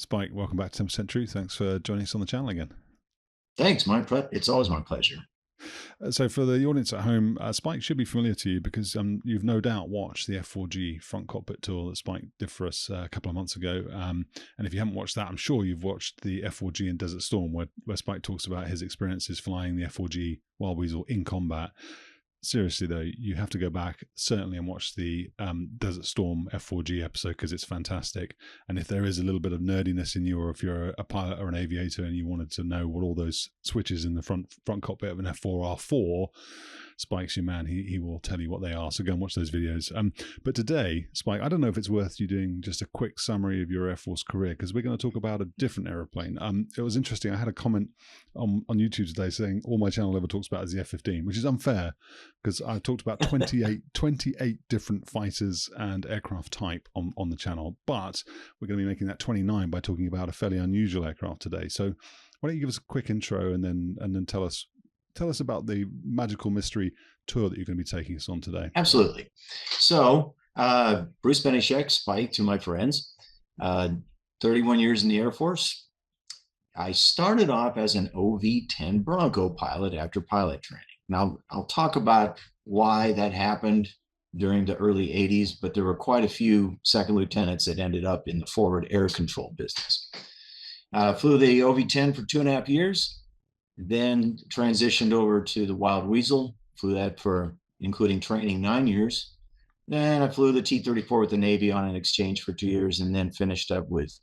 Spike, welcome back to 10% Truth. Thanks for joining us on the channel again. Thanks, it's always my pleasure. So for the audience at home, Spike should be familiar to you because you've no doubt watched the F4G front cockpit tour that Spike did for us a couple of months ago. And if you haven't watched that, I'm sure you've watched the F4G in Desert Storm, where Spike talks about his experiences flying the F4G Wild Weasel in combat. Seriously though, you have to go back certainly and watch the Desert Storm F4G episode because it's fantastic. And if there is a little bit of nerdiness in you, or if you're a pilot or an aviator and you wanted to know what all those switches in the front cockpit of an F4 are for, Spike's your man. He will tell you what they are. So go and watch those videos. But today, Spike, I don't know if it's worth you doing just a quick summary of your Air Force career, because we're going to talk about a different aeroplane. It was interesting. I had a comment on YouTube today saying all my channel ever talks about is the F-15, which is unfair because I talked about 28 different fighters and aircraft type on the channel. But we're going to be making that 29 by talking about a fairly unusual aircraft today. So why don't you give us a quick intro and then tell us about the magical mystery tour that you're going to be taking us on today. Absolutely. So, Bruce Benyshek, Spike, to my friends, 31 years in the Air Force. I started off as an OV-10 Bronco pilot after pilot training. Now, I'll talk about why that happened during the early 80s, but there were quite a few second lieutenants that ended up in the forward air control business. Flew the OV-10 for 2.5 years. Then transitioned over to the Wild Weasel, flew that for, including training, 9 years. Then I flew the T-34 with the Navy on an exchange for 2 years, and then finished up with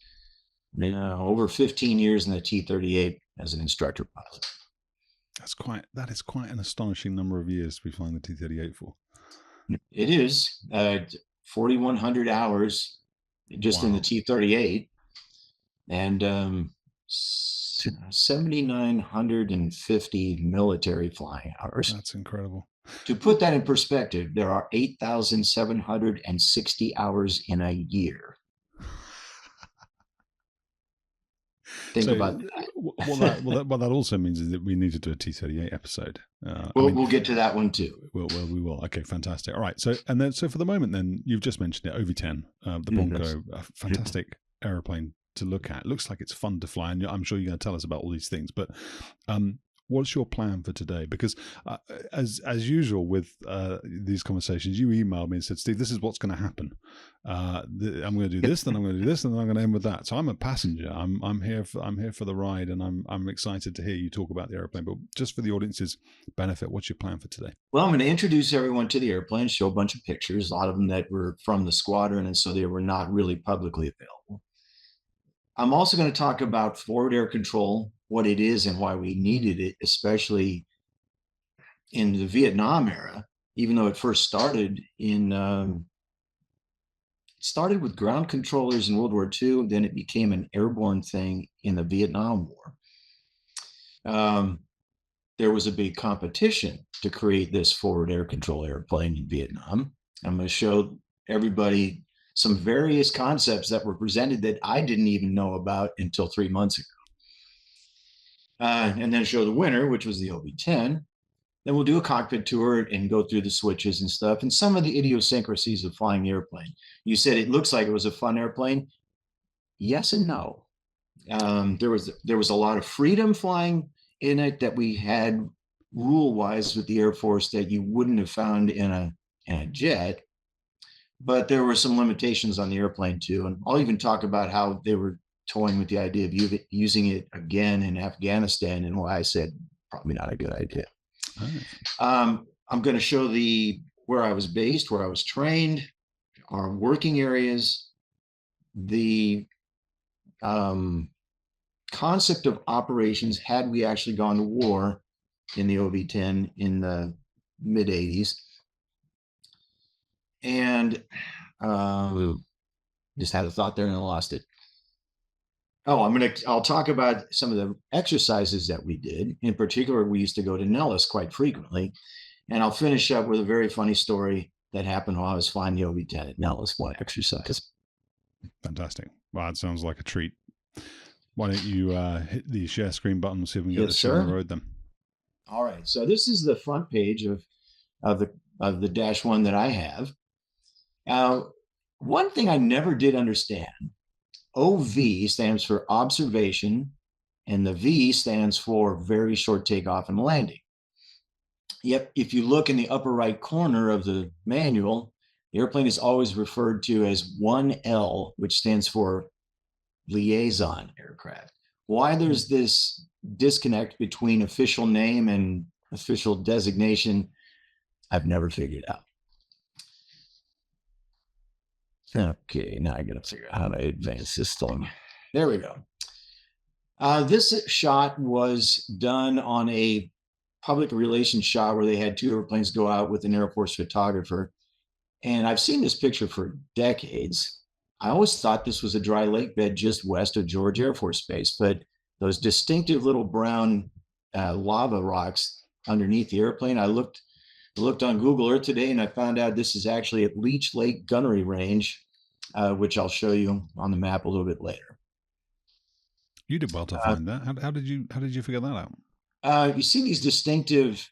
over 15 years in the T-38 as an instructor pilot. That is quite an astonishing number of years to be flying the T-38 for. It is 4,100 hours just in the T-38, and 7,950 military flying hours. That's incredible. To put that in perspective, there are 8,760 hours in a year. Think about that. What that also means is that we need to do a T-38 episode. We'll get to that one too. We will. Okay, fantastic. All right. So for the moment, then you've just mentioned it, OV-10, the Bronco, a fantastic aeroplane to look at. It looks like it's fun to fly, and I'm sure you're going to tell us about all these things. But what's your plan for today? Because as usual with these conversations, you emailed me and said, Steve, this is what's going to happen. I'm going to do this, then I'm going to do this, and then I'm going to end with that. So I'm a passenger. I'm here for the ride, and I'm excited to hear you talk about the airplane. But just for the audience's benefit, what's your plan for today? Well, I'm going to introduce everyone to the airplane, show a bunch of pictures, a lot of them that were from the squadron, and so they were not really publicly available. I'm also going to talk about forward air control, what it is and why we needed it, especially in the Vietnam era, even though it first started with ground controllers in World War II, then it became an airborne thing in the Vietnam War. There was a big competition to create this forward air control airplane in Vietnam. I'm going to show everybody some various concepts that were presented that I didn't even know about until 3 months ago. And then show the winner, which was the OV-10. Then we'll do a cockpit tour and go through the switches and stuff and some of the idiosyncrasies of flying the airplane. You said it looks like it was a fun airplane. Yes and no. There was a lot of freedom flying in it that we had rule-wise with the Air Force that you wouldn't have found in a jet. But there were some limitations on the airplane too. And I'll even talk about how they were toying with the idea of using it again in Afghanistan and why I said probably not a good idea. I'm going to show where I was based, where I was trained, our working areas, the concept of operations had we actually gone to war in the OV-10 in the mid-80s. And just had a thought there and I lost it. I'll talk about some of the exercises that we did. In particular, we used to go to Nellis quite frequently. And I'll finish up with a very funny story that happened while I was flying the OV-10 at Nellis, one exercise. Fantastic. Wow, it sounds like a treat. Why don't you hit the share screen button and see if we can get the show on the road then. All right. So this is the front page of the -1 that I have. One thing I never did understand OV stands for observation, and the V stands for very short takeoff and landing. Yep, if you look in the upper right corner of the manual, the airplane is always referred to as 1L, which stands for liaison aircraft. Why there's this disconnect between official name and official designation, I've never figured out. Okay, now I gotta figure out how to advance this thing. There we go. This shot was done on a public relations shot where they had two airplanes go out with an Air Force photographer. And I've seen this picture for decades. I always thought this was a dry lake bed just west of George Air Force Base, but those distinctive little brown lava rocks underneath the airplane, I looked on Google Earth today and I found out this is actually at Leech Lake Gunnery Range, which I'll show you on the map a little bit later. You did well to find that. How did you figure that out? You see these distinctive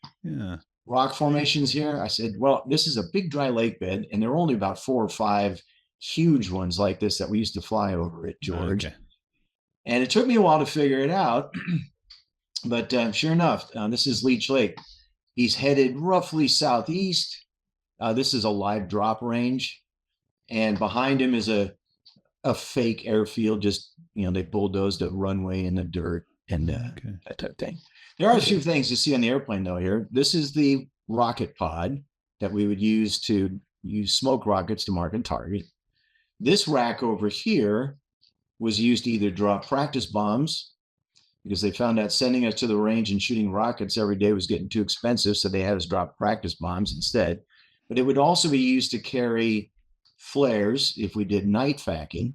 rock formations here? I said, well, this is a big dry lake bed, and there are only about 4 or 5 huge ones like this that we used to fly over at George. Okay. And it took me a while to figure it out, but sure enough, this is Leech Lake. He's headed roughly southeast. This is a live drop range, and behind him is a fake airfield. Just, they bulldozed a runway in the dirt and that type of thing. There are a few things to see on the airplane, though, here. This is the rocket pod that we would use to use smoke rockets to mark and target. This rack over here was used to either drop practice bombs, because they found out sending us to the range and shooting rockets every day was getting too expensive, so they had us drop practice bombs instead. But it would also be used to carry flares if we did night FAC-ing.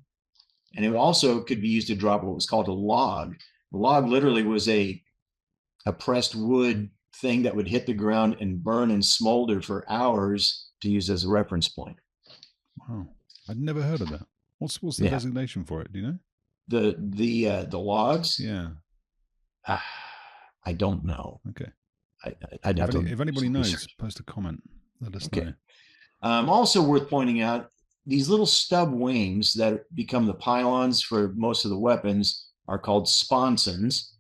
And it also could be used to drop what was called a log. The log literally was a pressed wood thing that would hit the ground and burn and smolder for hours to use as a reference point. Wow, I'd never heard of that. What's the designation for it? Do you know? The logs? Yeah. I don't know. Okay. I'd have to. If anybody knows, post a comment. Let us know. Also worth pointing out, these little stub wings that become the pylons for most of the weapons are called sponsons.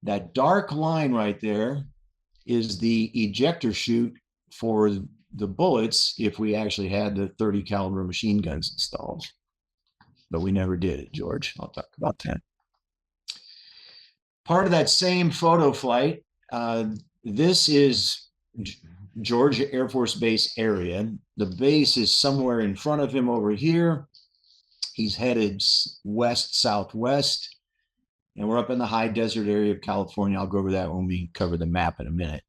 That dark line right there is the ejector chute for the bullets if we actually had the 30 caliber machine guns installed. But we never did it, George. I'll talk about that. Part of that same photo flight, this is George Air Force Base area. The base is somewhere in front of him over here. He's headed west-southwest. And we're up in the high desert area of California. I'll go over that when we cover the map in a minute.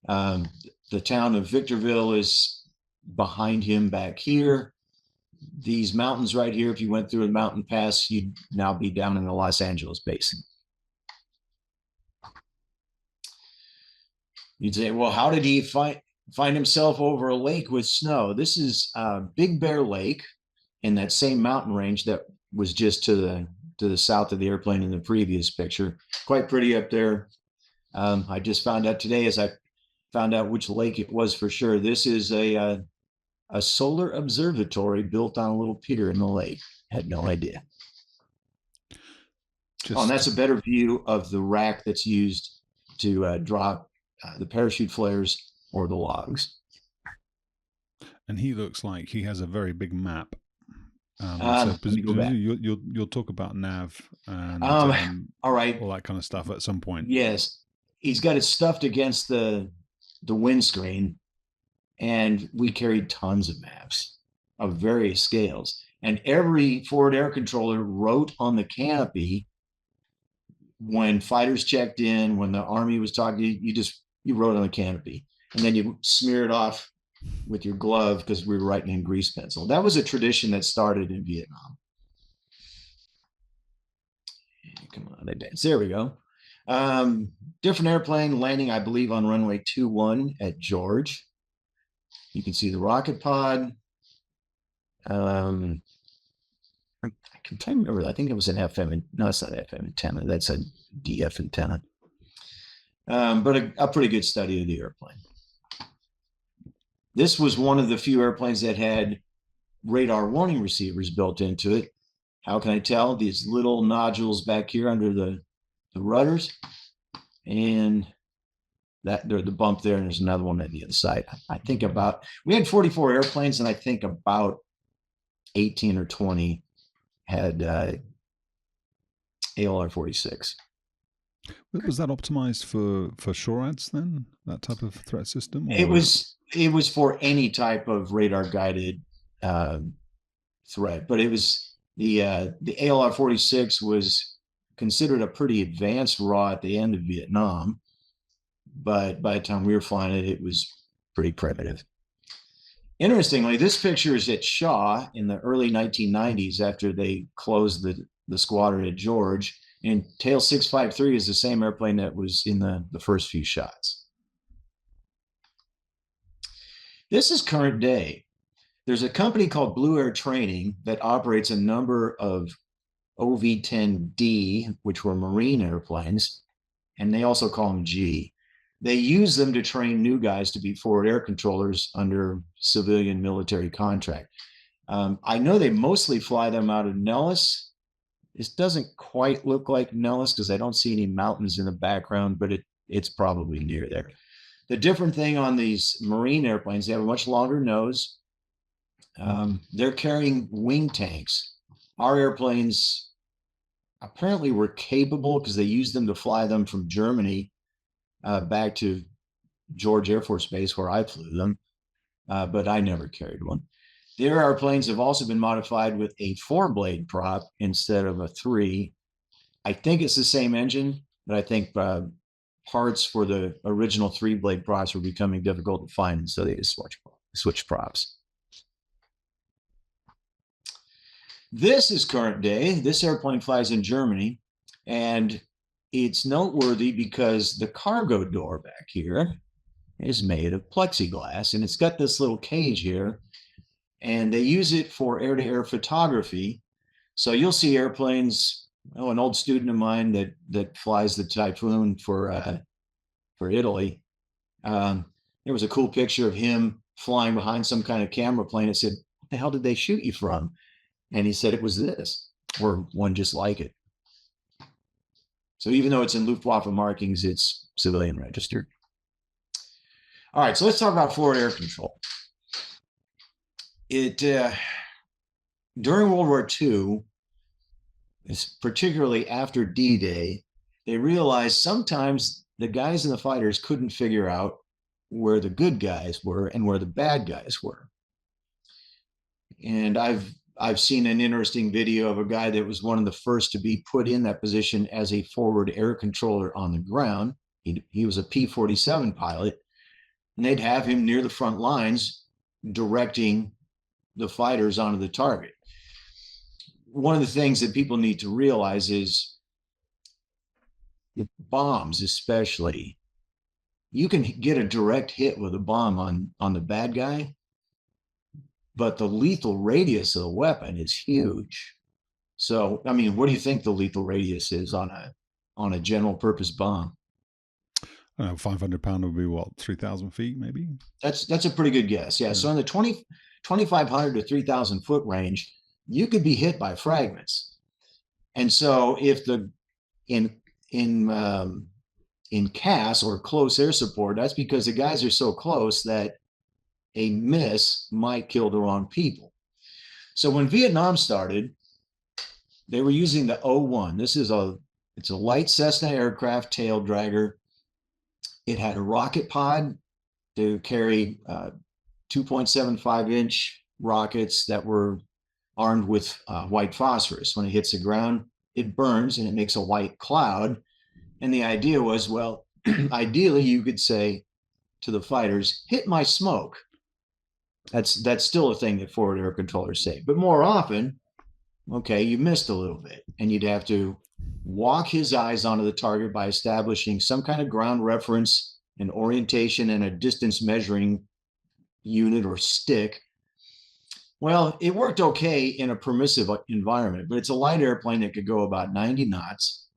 The town of Victorville is behind him back here. These mountains right here, if you went through a mountain pass, you'd now be down in the Los Angeles basin. You'd say, well, how did he find himself over a lake with snow? This is Big Bear Lake in that same mountain range that was just to the south of the airplane in the previous picture. Quite pretty up there. I just found out today, as I found out which lake it was for sure. This is a solar observatory built on a little pier in the lake. Had no idea. And that's a better view of the rack that's used to drop the parachute flares or the logs. And he looks like he has a very big map. So you'll talk about nav and all right, all that kind of stuff at some point. Yes, he's got it stuffed against the windscreen, and we carried tons of maps of various scales. And every forward air controller wrote on the canopy when fighters checked in, when the Army was talking to you, you wrote on the canopy, and then you smear it off with your glove because we were writing in grease pencil. That was a tradition that started in Vietnam. Come on, advance. There we go. Different airplane landing, I believe, on runway 21 at George. You can see the rocket pod. I can try to remember. I think it was an FM. No, it's not an FM antenna. That's a DF antenna. But a pretty good study of the airplane. This was one of the few airplanes that had radar warning receivers built into it. How can I tell? These little nodules back here under the rudders, and that there's the bump there, and there's another one at the other side. I think we had 44 airplanes, and I think about 18 or 20 had ALR 46. Was that optimized for SHORADs then? That type of threat system? Or? It was for any type of radar guided threat, but it was the ALR 46 was considered a pretty advanced RAW at the end of Vietnam, but by the time we were flying it, it was pretty primitive. Interestingly, this picture is at Shaw in the early 1990s after they closed the squadron at George. And Tail 653 is the same airplane that was in the first few shots. This is current day. There's a company called Blue Air Training that operates a number of OV-10D, which were Marine airplanes, and they also call them G. They use them to train new guys to be forward air controllers under civilian military contract. I know they mostly fly them out of Nellis. This doesn't quite look like Nellis because I don't see any mountains in the background, but it's probably near there. The different thing on these Marine airplanes, they have a much longer nose. They're carrying wing tanks. Our airplanes apparently were capable because they used them to fly them from Germany back to George Air Force Base where I flew them, but I never carried one. Their airplanes have also been modified with a 4-blade prop instead of a 3. I think it's the same engine, but I think parts for the original 3-blade props were becoming difficult to find, and so they just switch props. This is current day. This airplane flies in Germany, and it's noteworthy because the cargo door back here is made of plexiglass, and it's got this little cage here. And they use it for air-to-air photography. So you'll see airplanes. Oh, an old student of mine that flies the Typhoon for Italy. There was a cool picture of him flying behind some kind of camera plane. It said, "What the hell did they shoot you from?" And he said it was this, or one just like it. So even though it's in Luftwaffe markings, it's civilian registered. All right, so let's talk about forward air control. During World War II, particularly after D-Day, they realized sometimes the guys in the fighters couldn't figure out where the good guys were and where the bad guys were. And I've seen an interesting video of a guy that was one of the first to be put in that position as a forward air controller on the ground. He was a P-47 pilot, and they'd have him near the front lines directing the fighters onto the target. One of the things that people need to realize is bombs, especially, you can get a direct hit with a bomb on the bad guy, but the lethal radius of the weapon is huge. So, I mean, what do you think the lethal radius is on a general purpose bomb? 500 pound would be what, 3,000 feet maybe? That's a pretty good guess. Yeah. So in the 2,500 to 3,000 foot range, you could be hit by fragments. And so if in CAS or close air support, that's because the guys are so close that a miss might kill the wrong people. So when Vietnam started, they were using the O-1. It's a light Cessna aircraft tail dragger. It had a rocket pod to carry 2.75-inch rockets that were armed with white phosphorus. When it hits the ground, it burns and it makes a white cloud. And the idea was, well, ideally you could say to the fighters, "Hit my smoke." That's still a thing that forward air controllers say. But more often, okay, you missed a little bit, and you'd have to walk his eyes onto the target by establishing some kind of ground reference and orientation and a distance measuring unit or stick. Well, it worked okay in a permissive environment, but it's a light airplane that could go about 90 knots.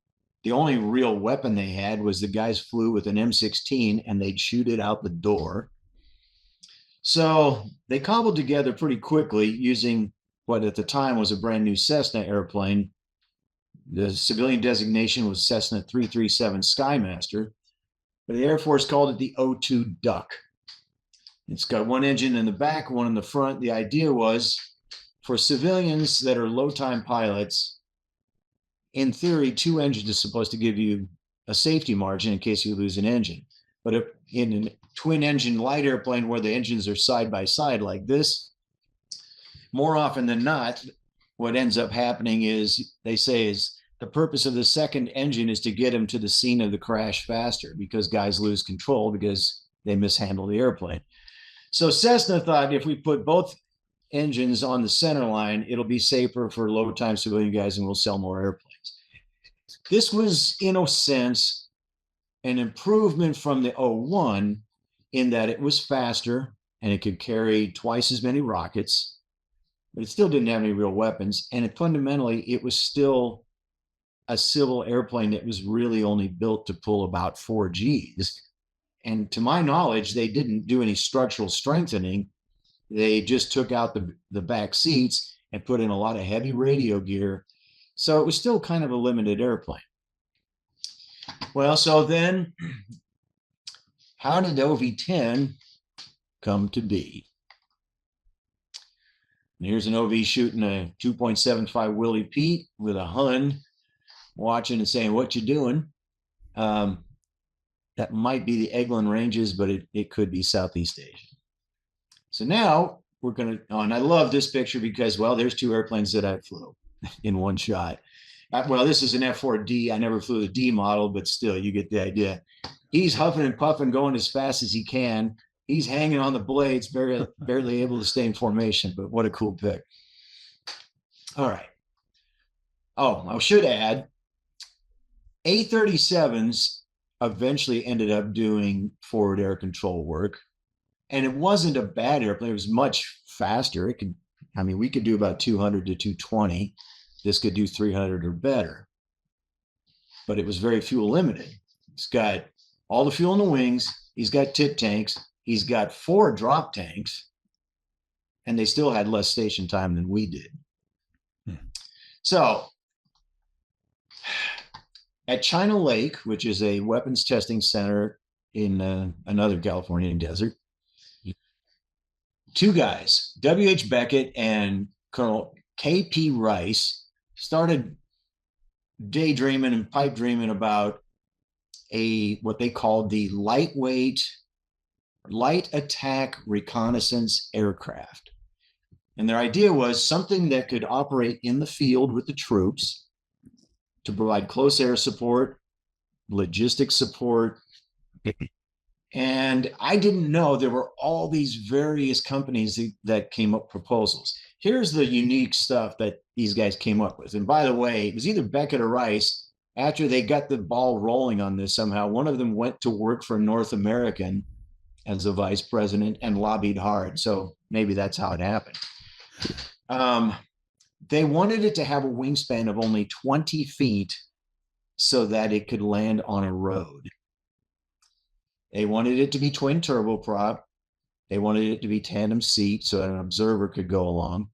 The only real weapon they had was the guys flew with an M16 and they'd shoot it out the door. So they cobbled together pretty quickly using what at the time was a brand new Cessna airplane. The civilian designation was Cessna 337 Skymaster, but the Air Force called it the O2 Duck. It's got one engine in the back, one in the front. The idea was for civilians that are low-time pilots, in theory, 2 engines is supposed to give you a safety margin in case you lose an engine. But if in a twin-engine light airplane where the engines are side by side like this, more often than not, what ends up happening is, they say, is the purpose of the second engine is to get them to the scene of the crash faster, because guys lose control because they mishandle the airplane. So Cessna thought if we put both engines on the center line, it'll be safer for low-time civilian guys and we'll sell more airplanes. This was, in a sense, an improvement from the O-1 in that it was faster and it could carry twice as many rockets, but it still didn't have any real weapons. And it was still a civil airplane that was really only built to pull about 4 Gs. And to my knowledge, they didn't do any structural strengthening. They just took out the back seats and put in a lot of heavy radio gear. So it was still kind of a limited airplane. Well, so then how did OV-10 come to be? And here's an OV shooting a 2.75 Willie Pete with a Hun watching and saying, "What you doing?" That might be the Eglin Ranges, but it could be Southeast Asia. So now we're going to, and I love this picture because, well, there's 2 airplanes that I flew in one shot. Well, this is an F4D. I never flew the D model, but still, you get the idea. He's huffing and puffing, going as fast as he can. He's hanging on the blades, barely able to stay in formation, but what a cool pic. All right. Oh, I should add, A-37s eventually ended up doing forward air control work. And it wasn't a bad airplane. It was much faster. We could do about 200 to 220. This could do 300 or better. But it was very fuel limited. It's got all the fuel in the wings. He's got tip tanks. He's got 4 drop tanks. And they still had less station time than we did. So at China Lake, which is a weapons testing center in another Californian desert, 2 guys, W.H. Beckett and Colonel K.P. Rice, started daydreaming and pipe dreaming about what they called the light attack reconnaissance aircraft. And their idea was something that could operate in the field with the troops to provide close air support, logistic support. And I didn't know there were all these various companies that came up with proposals. Here's the unique stuff that these guys came up with. And by the way, it was either Beckett or Rice. After they got the ball rolling on this somehow, one of them went to work for North American as a vice president and lobbied hard. So maybe that's how it happened. They wanted it to have a wingspan of only 20 feet so that it could land on a road. They wanted it to be twin turboprop. They wanted it to be tandem seat so that an observer could go along.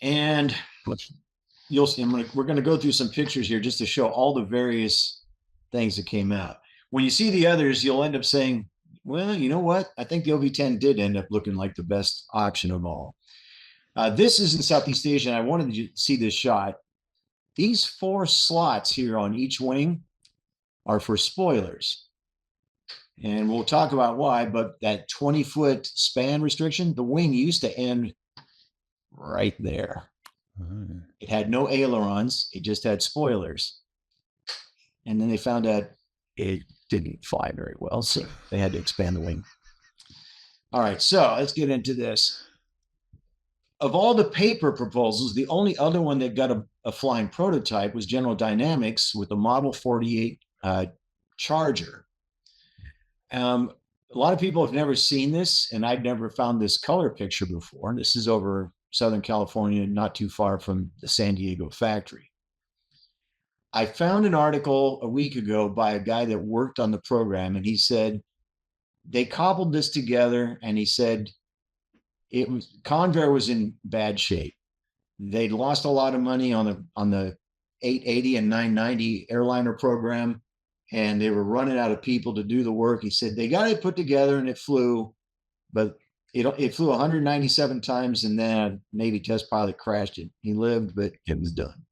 And you'll see, we're going to go through some pictures here just to show all the various things that came out. When you see the others, you'll end up saying, well, you know what? I think the OV-10 did end up looking like the best option of all. This is in Southeast Asia, and I wanted you to see this shot. These 4 slots here on each wing are for spoilers. And we'll talk about why, but that 20-foot span restriction, the wing used to end right there. It had no ailerons. It just had spoilers. And then they found out it didn't fly very well, so they had to expand the wing. All right, so let's get into this. Of all the paper proposals, the only other one that got a flying prototype was General Dynamics with the Model 48 Charger. A lot of people have never seen this, and I'd never found this color picture before. This is over Southern California, not too far from the San Diego factory. I found an article a week ago by a guy that worked on the program, and he said they cobbled this together, and he said Convair was in bad shape. They'd lost a lot of money on the 880 and 990 airliner program, and they were running out of people to do the work. He said they got it put together and it flew, but it flew 197 times, and then a Navy test pilot crashed it. He lived, but it was done.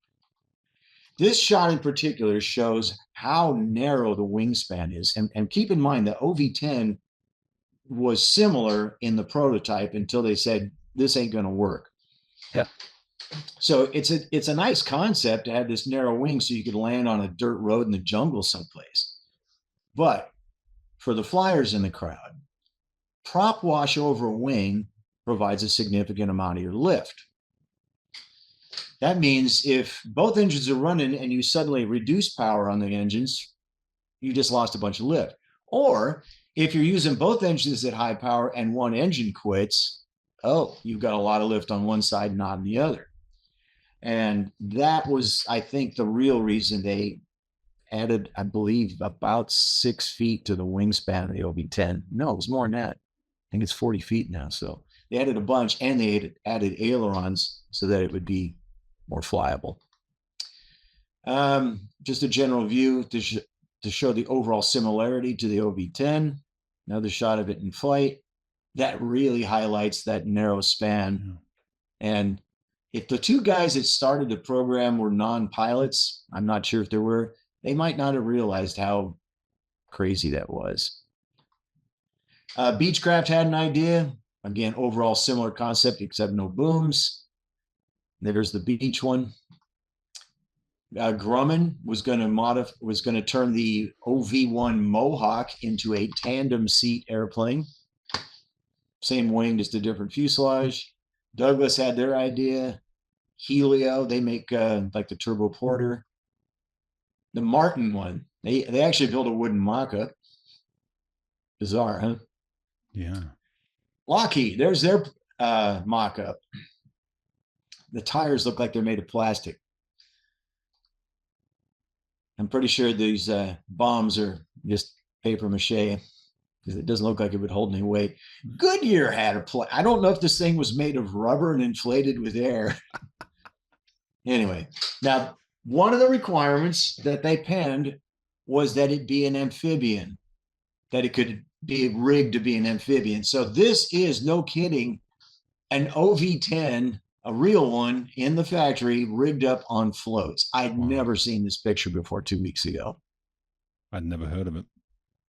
This shot in particular shows how narrow the wingspan is. And keep in mind that OV-10 was similar in the prototype until they said, this ain't going to work. Yeah. So it's a nice concept to have this narrow wing so you could land on a dirt road in the jungle someplace. But for the flyers in the crowd, prop wash over a wing provides a significant amount of your lift. That means if both engines are running and you suddenly reduce power on the engines, you just lost a bunch of lift. Or if you're using both engines at high power and one engine quits, oh, you've got a lot of lift on one side, not on the other. And that was, I think, the real reason they added, I believe, about 6 feet to the wingspan of the OV-10. No, it was more than that. I think it's 40 feet now. So they added a bunch, and they added ailerons so that it would be more flyable. Just a general view to show the overall similarity to the OV-10. Another shot of it in flight. That really highlights that narrow span. Yeah. And if the two guys that started the program were non-pilots, I'm not sure if there were, they might not have realized how crazy that was. Beechcraft had an idea. Again, overall similar concept, except no booms. There's the Beech one. Grumman was going to turn the OV-1 Mohawk into a tandem seat airplane. Same wing, just a different fuselage. Douglas had their idea. Helio, they make like the turbo porter. The Martin one, they actually built a wooden mock-up. Bizarre, huh? Yeah. Lockheed, there's their mock-up. The tires look like they're made of plastic. I'm pretty sure these bombs are just paper mache, because it doesn't look like it would hold any weight. Goodyear had a plane. I don't know if this thing was made of rubber and inflated with air. Anyway, now one of the requirements that they penned was that it be an amphibian, that it could be rigged to be an amphibian. So this is, no kidding, an OV-10, a real one in the factory, rigged up on floats. I'd never seen this picture before 2 weeks ago. I'd never heard of it.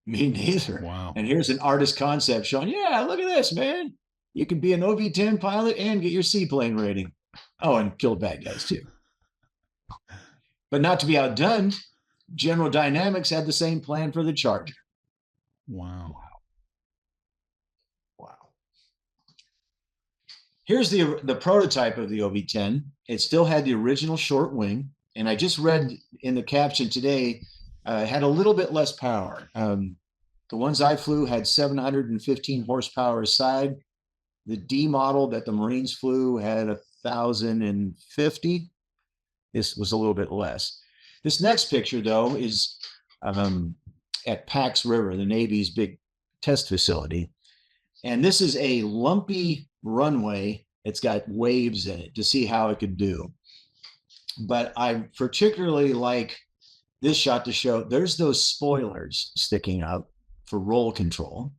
Me neither. Wow. And here's an artist concept showing, yeah, look at this, man. You can be an OV-10 pilot and get your seaplane rating. Oh, and kill bad guys too. But not to be outdone, General Dynamics had the same plan for the Charger. Wow. Here's the prototype of the OV-10. It still had the original short wing. And I just read in the caption today, had a little bit less power. The ones I flew had 715 horsepower a side. The D model that the Marines flew had 1,050. This was a little bit less. This next picture, though, is at Pax River, the Navy's big test facility. And this is a lumpy runway. It's got waves in it to see how it could do. But I particularly like this shot to show there's those spoilers sticking up for roll control.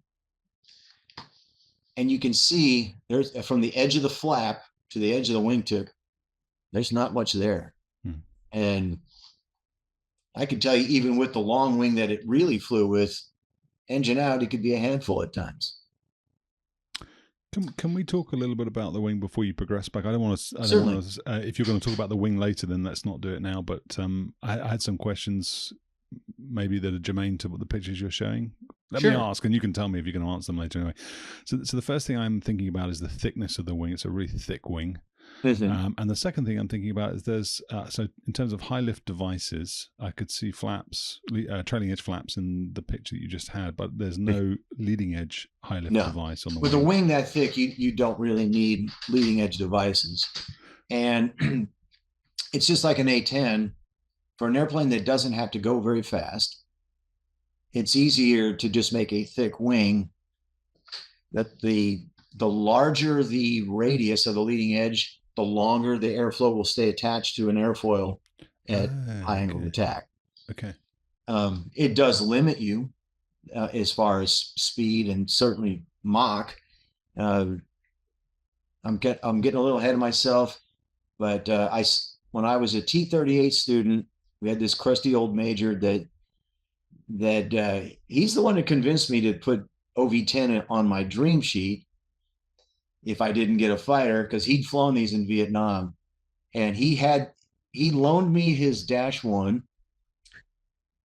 And you can see there's, from the edge of the flap to the edge of the wingtip, there's not much there. And I can tell you, even with the long wing that it really flew with, engine out, it could be a handful at times. Can we talk a little bit about the wing before you progress back? I don't want to. Certainly. If you're going to talk about the wing later, then let's not do it now. But I had some questions, maybe that are germane to what the pictures you're showing. Let me ask, and you can tell me if you're going to answer them later anyway. So the first thing I'm thinking about is the thickness of the wing. It's a really thick wing. And the second thing I'm thinking about is there's, so in terms of high lift devices, I could see flaps, trailing edge flaps in the picture that you just had, but there's no leading edge high lift device on the wing. With a wing that thick, you don't really need leading edge devices. And it's just like an A-10. For an airplane that doesn't have to go very fast, it's easier to just make a thick wing that the the larger the radius of the leading edge, the longer the airflow will stay attached to an airfoil at high angle of attack. Okay. It does limit you as far as speed and certainly Mach. I'm getting a little ahead of myself, but when I was a T-38 student, we had this crusty old major that he's the one that convinced me to put OV-10 on my dream sheet if I didn't get a fighter, because he'd flown these in Vietnam, and he loaned me his -1,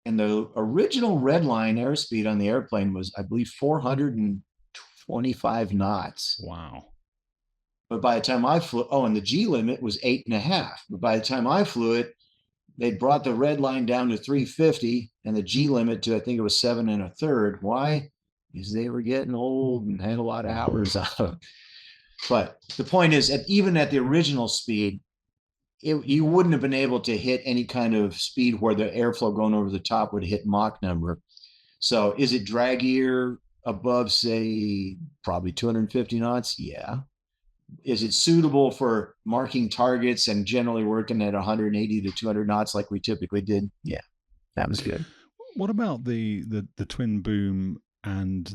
and the original red line airspeed on the airplane was, I believe, 425 knots. Wow. But by the time I flew, and the G limit was 8.5. But by the time I flew it, they brought the red line down to 350 and the G limit to, I think it was 7 1/3. Why? Because they were getting old and had a lot of hours out of it. But the point is, even at the original speed, you wouldn't have been able to hit any kind of speed where the airflow going over the top would hit Mach number. So is it draggier above, say, probably 250 knots? Yeah. Is it suitable for marking targets and generally working at 180 to 200 knots like we typically did? Yeah, that was good. What about the twin boom and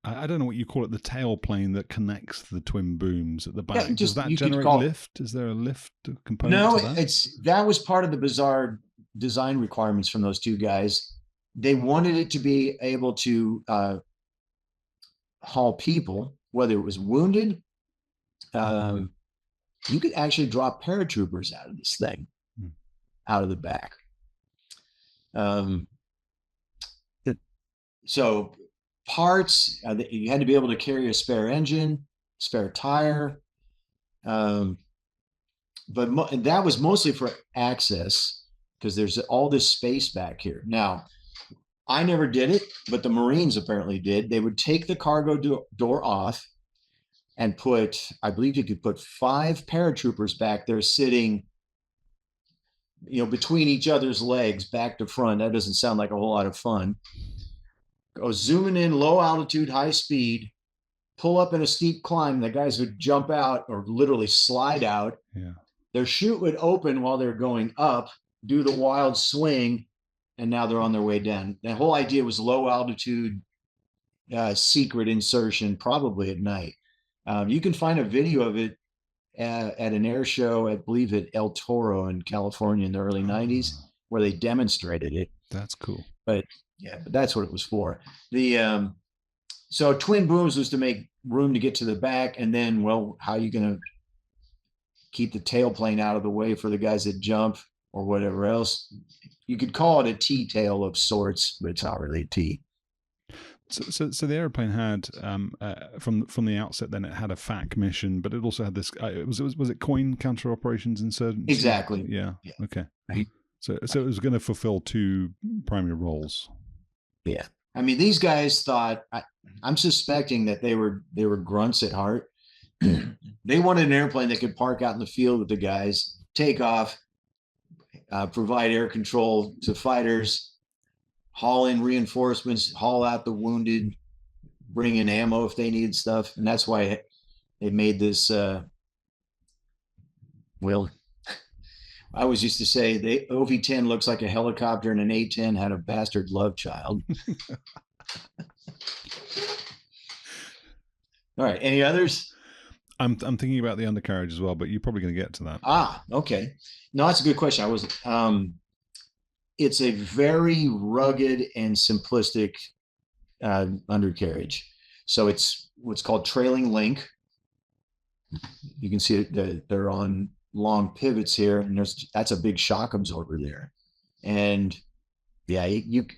I don't know what you call it, the tail plane that connects the twin booms at the back? Yeah, does that generate lift? Is there a lift component no, to that? That was part of the bizarre design requirements from those two guys. They wanted it to be able to haul people, whether it was wounded. You could actually drop paratroopers out of this thing, out of the back. So parts, you had to be able to carry a spare engine, spare tire. But that was mostly for access, because there's all this space back here. Now, I never did it, but the Marines apparently did. They would take the cargo door off and I believe you could put 5 paratroopers back there sitting, between each other's legs, back to front. That doesn't sound like a whole lot of fun. Go zooming in, low altitude, high speed, pull up in a steep climb. The guys would jump out or literally slide out. Yeah. Their chute would open while they're going up, do the wild swing, and now they're on their way down. The whole idea was low altitude secret insertion, probably at night. You can find a video of it at an air show, I believe at El Toro in California in the early 90s, where they demonstrated it. That's cool. But that's what it was for. So twin booms was to make room to get to the back, and then, how are you going to keep the tailplane out of the way for the guys that jump or whatever else? You could call it a T-tail of sorts, but it's not really a T. So the airplane had from the outset. Then it had a FAC mission, but it also had this. Was it coin counter operations insurgency? Exactly. Yeah. Okay. Right. So it was going to fulfill 2 primary roles. Yeah. I mean, these guys thought. I'm suspecting that they were grunts at heart. They wanted an airplane that could park out in the field with the guys, take off, provide air control to fighters, haul in reinforcements, haul out the wounded, bring in ammo if they needed stuff. And that's why they made this, I always used to say the OV-10 looks like a helicopter and an A-10 had a bastard love child. All right. Any others? I'm thinking about the undercarriage as well, but you're probably going to get to that. Okay. No, that's a good question. It's a very rugged and simplistic undercarriage. So it's what's called trailing link. You can see they're on long pivots here, and that's a big shock absorber there. And it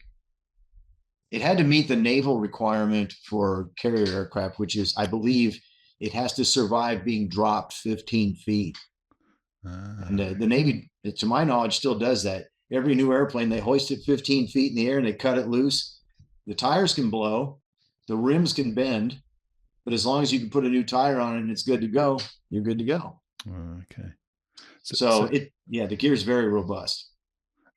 had to meet the naval requirement for carrier aircraft, which is, I believe, it has to survive being dropped 15 feet. And the Navy, to my knowledge, still does that. Every new airplane, they hoist it 15 feet in the air and they cut it loose. The tires can blow, the rims can bend, but as long as you can put a new tire on it and it's good to go, you're good to go. Okay. The gear is very robust.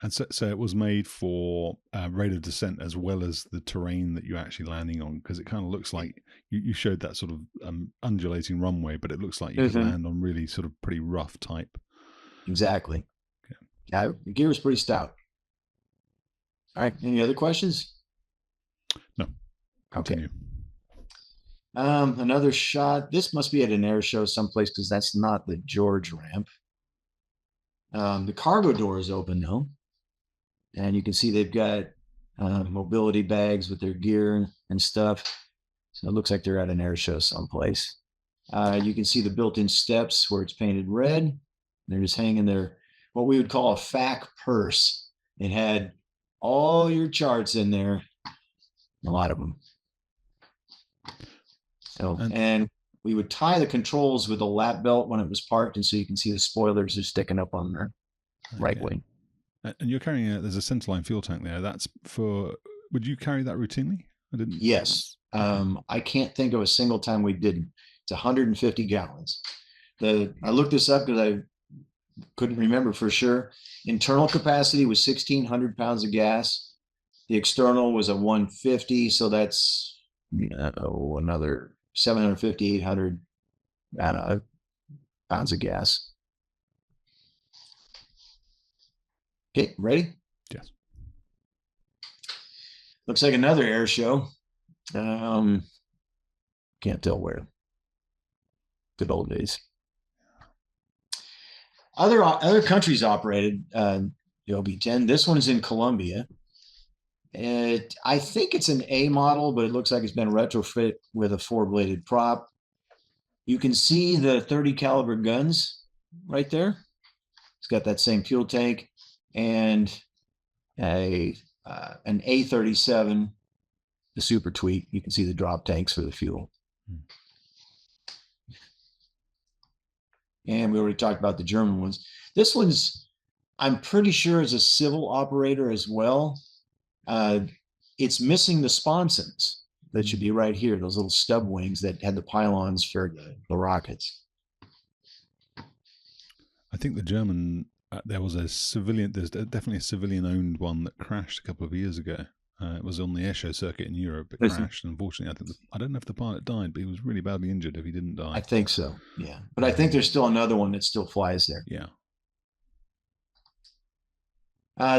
And so it was made for rate of descent as well as the terrain that you're actually landing on, because it kind of looks like you showed that sort of undulating runway, but it looks like you could land on really sort of pretty rough type. Exactly. Okay. Yeah, the gear is pretty stout. All right. Any other questions? No. Continue. Okay. Another shot. This must be at an air show someplace, because that's not the George ramp. The cargo door is open though, and you can see they've got mobility bags with their gear and stuff. So it looks like they're at an air show someplace. You can see the built-in steps where it's painted red. They're just hanging there, what we would call a FAC purse. It had all your charts in there, a lot of them. So, and we would tie the controls with a lap belt when it was parked, and so you can see the spoilers are sticking up on their right wing. And you're carrying there's a centerline fuel tank there. That's for, would you carry that routinely? I didn't. Yes. I can't think of a single time we didn't. It's 150 gallons. I looked this up because I couldn't remember for sure. Internal capacity was 1,600 pounds of gas. The external was a 150, so that's another 750, 800 pounds of gas. Okay, ready? Yes. Looks like another air show. Can't tell where. Good old days. Other countries operated the OV-10. This one's in Colombia. I think it's an A model, but it looks like it's been retrofit with a 4-bladed prop. You can see the 30 caliber guns right there. It's got that same fuel tank and an A37, the Super Tweet. You can see the drop tanks for the fuel. And we already talked about the German ones. This one's, I'm pretty sure, is a civil operator as well. It's missing the sponsons that should be right here, those little stub wings that had the pylons for the rockets. I think the German, there was a civilian, there's definitely a civilian-owned one that crashed a couple of years ago. It was on the airshow circuit in Europe. It crashed. Unfortunately, I don't know if the pilot died, but he was really badly injured if he didn't die. I think so, yeah. But I think there's still another one that still flies there. Yeah.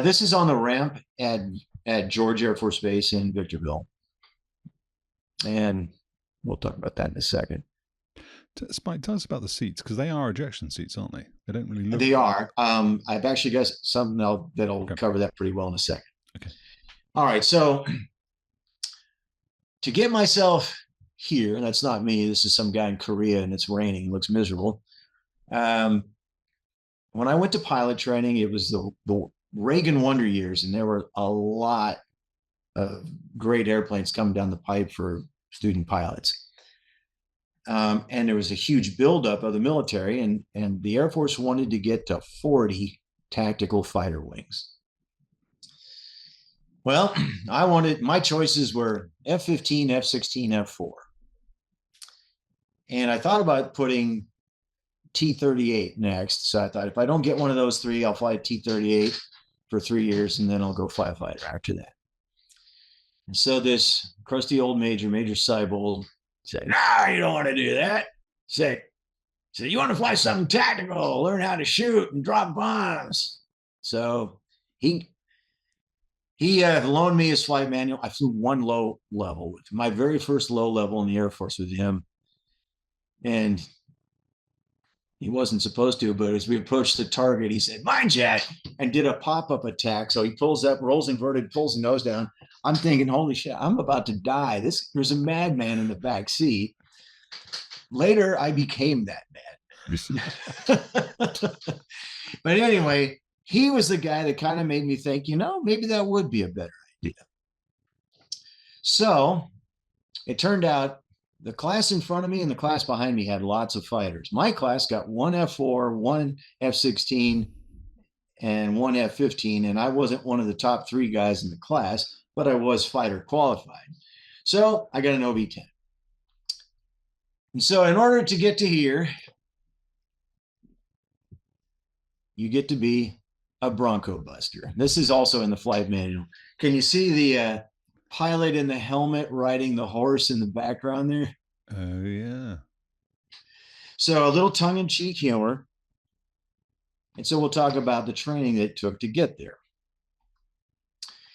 This is on the ramp at George Air Force Base in Victorville. And we'll talk about that in a second. Spike, tell us about the seats, because they are ejection seats, aren't they? They don't really look... They are. I've actually got something that'll cover that pretty well in a second. Okay. All right, so to get myself here, that's not me, this is some guy in Korea and it's raining, it looks miserable. When I went to pilot training, it was the Reagan Wonder years, and there were a lot of great airplanes coming down the pipe for student pilots. And there was a huge buildup of the military, and the Air Force wanted to get to 40 tactical fighter wings. Well, my choices were F-15, F-16, F-4. And I thought about putting T-38 next. So I thought, if I don't get one of those three, I'll fly a T-38 for 3 years, and then I'll go fly a fighter after that. And so this crusty old Major Seibold, said, "No, you don't want to do that." Say, "You want to fly something tactical, learn how to shoot and drop bombs." So he loaned me his flight manual. I flew one low level with my very first low level in the Air Force with him. And he wasn't supposed to, but as we approached the target, he said, "Mind Jack," and did a pop-up attack. So he pulls up, rolls inverted, pulls the nose down. I'm thinking, holy shit, I'm about to die. There's a madman in the back seat. Later, I became that madman. But anyway, he was the guy that kind of made me think, maybe that would be a better idea. So it turned out the class in front of me and the class behind me had lots of fighters. My class got one F-4, one F-16, and one F-15, and I wasn't one of the top 3 guys in the class, but I was fighter qualified. So I got an OV-10. And so in order to get to here, you get to be a Bronco buster. This is also in the flight manual. Can you see the pilot in the helmet riding the horse in the background there? Oh, yeah. So a little tongue-in-cheek humor. And so we'll talk about the training that it took to get there.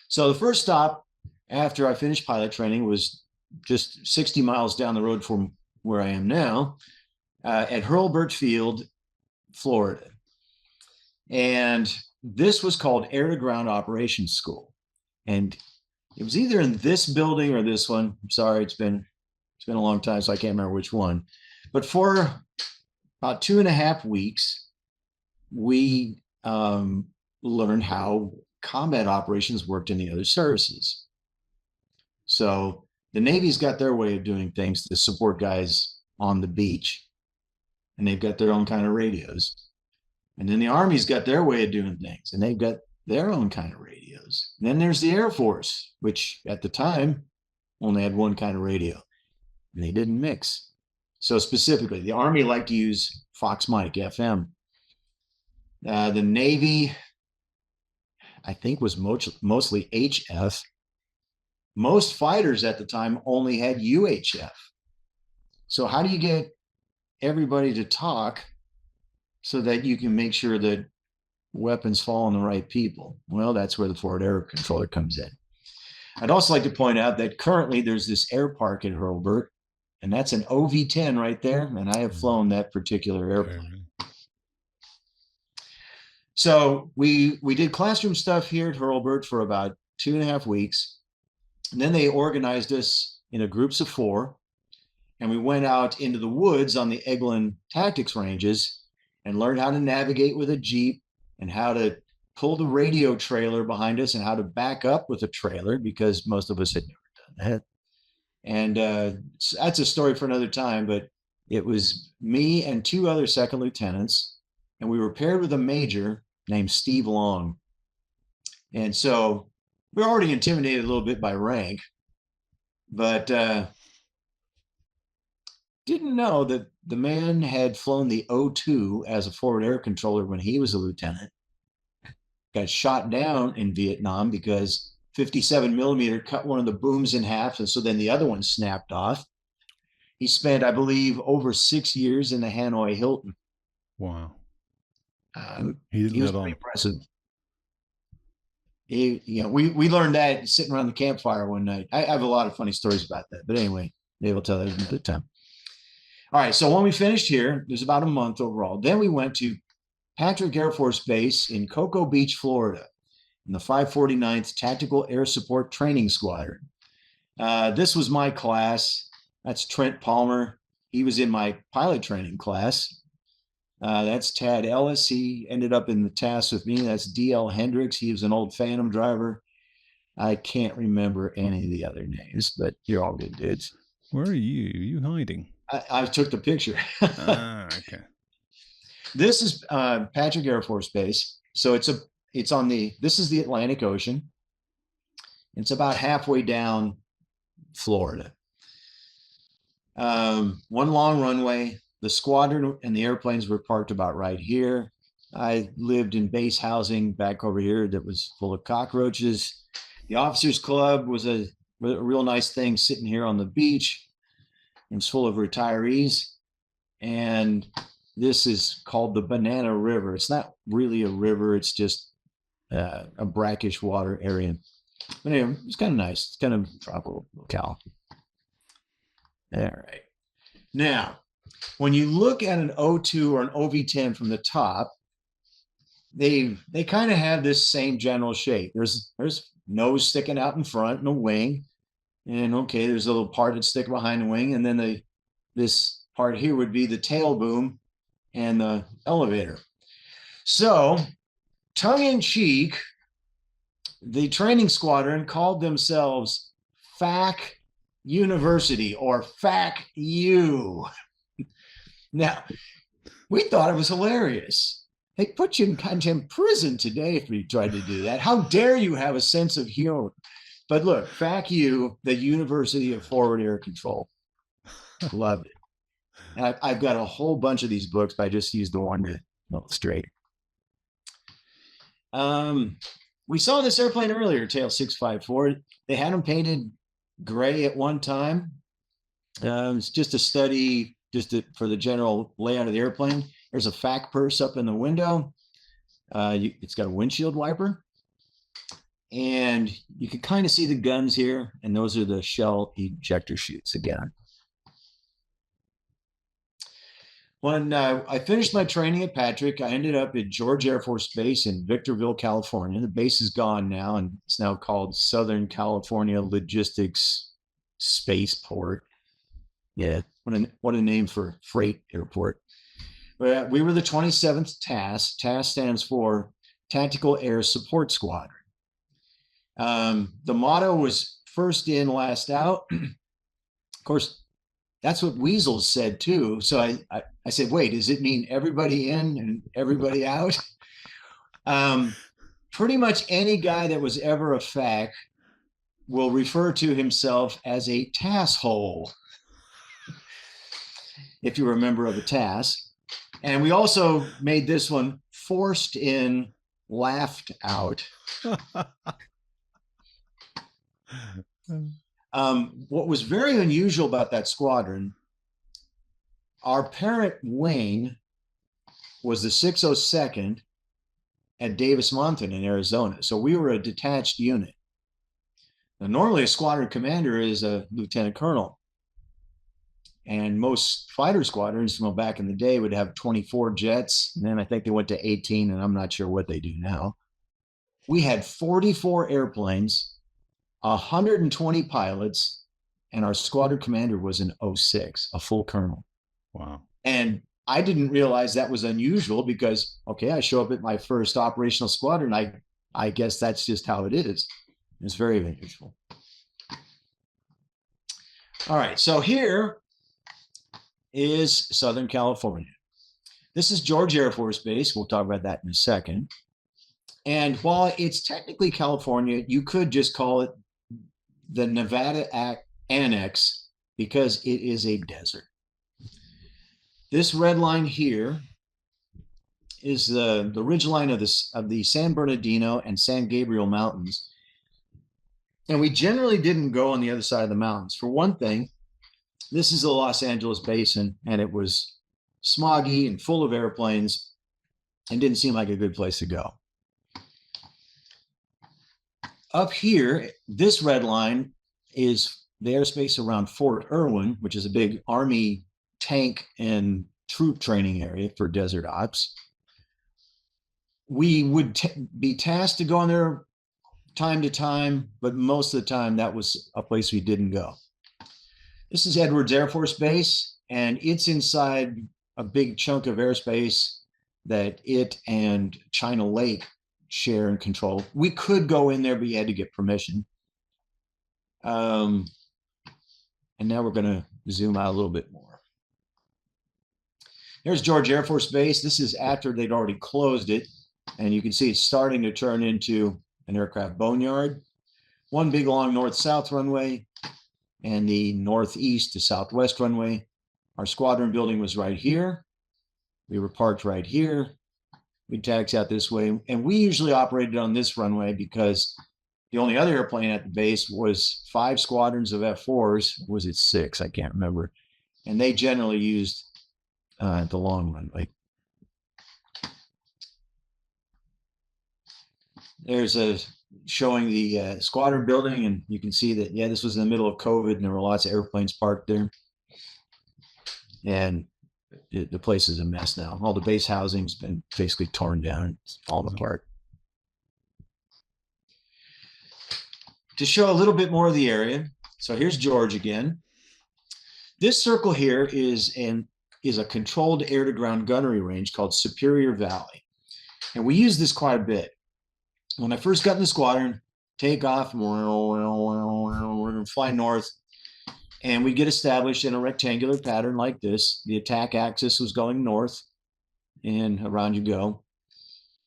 So the first stop after I finished pilot training was just 60 miles down the road from where I am now, at Hurlburt Field, Florida. And this was called Air to Ground Operations School. And it was either in this building or this one. I'm sorry, it's been a long time, so I can't remember which one. But for about 2.5 weeks, we learned how combat operations worked in the other services. So the Navy's got their way of doing things to support guys on the beach, and they've got their own kind of radios. And then the Army's got their way of doing things, and they've got their own kind of radios. And then there's the Air Force, which at the time only had one kind of radio, and they didn't mix. So specifically, the Army liked to use Fox mic FM. The Navy, I think, was mostly HF. Most fighters at the time only had UHF. So how do you get everybody to talk so that you can make sure that weapons fall on the right people? Well, that's where the forward air controller comes in. I'd also like to point out that currently there's this air park in Hurlburt, and that's an OV-10 right there, and I have flown that particular airplane. So we did classroom stuff here at Hurlburt for about 2.5 weeks. And then they organized us into groups of 4. And we went out into the woods on the Eglin tactics ranges and learned how to navigate with a Jeep and how to pull the radio trailer behind us and how to back up with a trailer, because most of us had never done that. And that's a story for another time, but it was me and 2 other second lieutenants, and we were paired with a major named Steve Long. And so we were already intimidated a little bit by rank, but didn't know that the man had flown the O2 as a forward air controller when he was a lieutenant. Got shot down in Vietnam because 57 millimeter cut one of the booms in half, and so then the other one snapped off. He spent, I believe, over 6 years in the Hanoi Hilton. Wow. He was pretty impressive. We learned that sitting around the campfire one night. I have a lot of funny stories about that, but anyway, maybe I'll tell that at a good time. All right, so when we finished here, there's about a month overall. Then we went to Patrick Air Force Base in Cocoa Beach, Florida, in the 549th Tactical Air Support Training Squadron. This was my class. That's Trent Palmer. He was in my pilot training class. That's Tad Ellis. He ended up in the TASS with me. That's D.L. Hendricks. He was an old Phantom driver. I can't remember any of the other names, but you're all good dudes. Where are you? Are you hiding? I took the picture. Okay. This is Patrick Air Force Base. So this is the Atlantic Ocean. It's about halfway down Florida. One long runway. The squadron and the airplanes were parked about right here. I lived in base housing back over here that was full of cockroaches. The officers club was a real nice thing sitting here on the beach. It was full of retirees. And this is called the Banana River. It's not really a river. It's just a brackish water area. But anyway, it's kind of nice. It's kind of tropical locale. All right. Now, when you look at an O2 or an OV-10 from the top, they kind of have this same general shape. There's nose sticking out in front and a wing. And okay, there's a little part that's sticking behind the wing. And then this part here would be the tail boom and the elevator. So, tongue in cheek, the training squadron called themselves FAC University, or FAC-U. Now, we thought it was hilarious. They put you in contempt prison today if you tried to do that. How dare you have a sense of humor? But look, FAC-U, the University of Forward Air Control. Loved it. And I've got a whole bunch of these books, but I just used the one to illustrate. We saw this airplane earlier, Tail 654. They had them painted gray at one time. It's just a study, for the general layout of the airplane. There's a FAC purse up in the window. It's got a windshield wiper. And you can kind of see the guns here. And those are the shell ejector chutes again. When I finished my training at Patrick, I ended up at George Air Force Base in Victorville, California. The base is gone now, and it's now called Southern California Logistics Spaceport. Yeah, what a name for a freight airport. We were the 27th TASS. TASS stands for Tactical Air Support Squadron. The motto was first in, last out. Of course, that's what Weasel said too. So I said, wait, does it mean everybody in and everybody out? Pretty much any guy that was ever a FAC will refer to himself as a TASS-hole, if you're a member of a TASS. And we also made this one forced in, laughed out. What was very unusual about that squadron, our parent wing was the 602nd at Davis Mountain in Arizona. So we were a detached unit. Now, normally a squadron commander is a lieutenant colonel. And most fighter squadrons from back in the day would have 24 jets. And then I think they went to 18, and I'm not sure what they do now. We had 44 airplanes, 120 pilots, and our squadron commander was an 06, a full colonel. Wow. And I didn't realize that was unusual because, okay, I show up at my first operational squadron. I guess that's just how it is. It's very unusual. All right, so here is Southern California. This is George Air Force Base. We'll talk about that in a second. And while it's technically California, you could just call it the Nevada Annex because it is a desert. This red line here is the ridge line of the San Bernardino and San Gabriel Mountains. And we generally didn't go on the other side of the mountains. For one thing, this is the Los Angeles Basin, and it was smoggy and full of airplanes and didn't seem like a good place to go. Up here, this red line is the airspace around Fort Irwin, which is a big Army tank and troop training area for desert ops. We would be tasked to go in there time to time, but most of the time that was a place we didn't go. This is Edwards Air Force Base, and it's inside a big chunk of airspace that it and China Lake share and control. We could go in there, but you had to get permission. And now we're going to zoom out a little bit more. Here's George Air Force Base. This is after they'd already closed it, and you can see it's starting to turn into an aircraft boneyard. One big long north-south runway and the northeast to southwest runway. Our squadron building was right here. We were parked right here. We'd taxi out this way. And we usually operated on this runway because the only other airplane at the base was 5 squadrons of F4s. Was it 6? I can't remember. And they generally used the long runway. There's a showing the squadron building, and you can see that, yeah, this was in the middle of COVID, and there were lots of airplanes parked there. And the place is a mess now. All the base housing's been basically torn down. It's falling apart. To show a little bit more of the area, so here's George again. This circle here is a controlled air-to-ground gunnery range called Superior Valley. And we use this quite a bit. When I first got in the squadron, take off, we're going to fly north, and we get established in a rectangular pattern like this. The attack axis was going north, and around you go.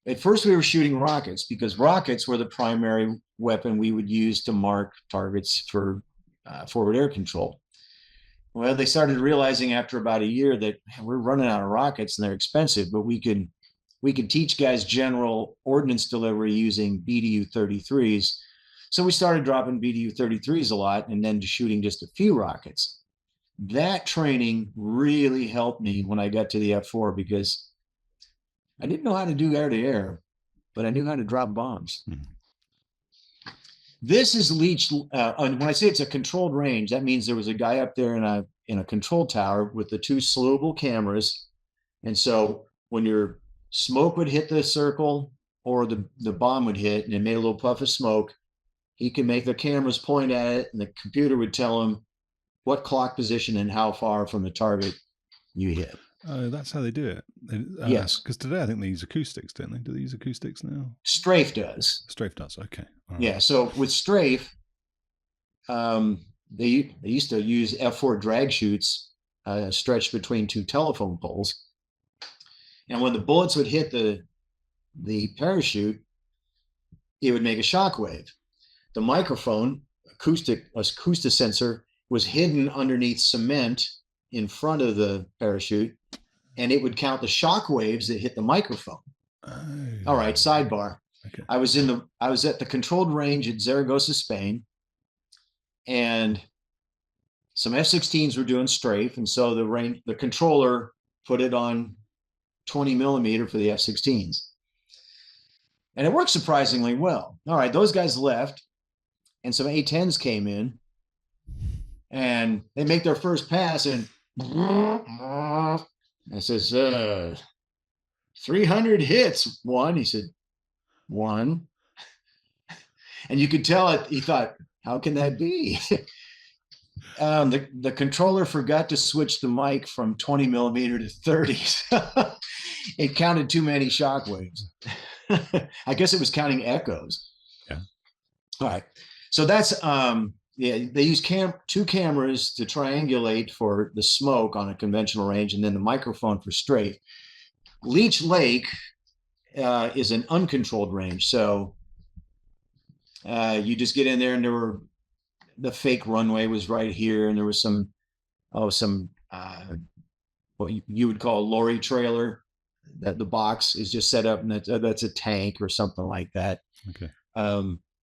At first, we were shooting rockets because rockets were the primary weapon we would use to mark targets for forward air control. Well, they started realizing after about a year that we're running out of rockets and they're expensive, but we could we could teach guys general ordnance delivery using BDU-33s. So we started dropping BDU-33s a lot and then shooting just a few rockets. That training really helped me when I got to the F4 because I didn't know how to do air-to-air, but I knew how to drop bombs. Mm-hmm. This is Leech. When I say it's a controlled range, that means there was a guy up there in a control tower with the 2 slewable cameras. And so when your smoke would hit the circle or the bomb would hit and it made a little puff of smoke, he could make the cameras point at it and the computer would tell him what clock position and how far from the target you hit. That's how they do it. Yes. Because today I think they use acoustics, don't they? Do they use acoustics now? Strafe does. Strafe does, okay. All right. Yeah, so with Strafe, they used to use F4 drag chutes stretched between 2 telephone poles. And when the bullets would hit the parachute, it would make a shock wave. The microphone, acoustic sensor, was hidden underneath cement in front of the parachute, and it would count the shock waves that hit the microphone. Oh. All right, sidebar. Okay. I was at the controlled range at Zaragoza, Spain, and some F-16s were doing strafe, and so the controller put it on 20 millimeter for the F-16s. And it worked surprisingly well. All right, those guys left, and some A-10s came in, and they make their first pass, and it says, 300 hits, one. He said, one. And you could tell it, he thought, how can that be? The controller forgot to switch the mic from 20 millimeter to 30. It counted too many shock waves. I guess it was counting echoes. Yeah. All right. So that's, they use 2 cameras to triangulate for the smoke on a conventional range, and then the microphone for strafe. Leech Lake is an uncontrolled range. So you just get in there, and the fake runway was right here, and there was some what you would call a lorry trailer, that the box is just set up, and that's a tank or something like that. Okay.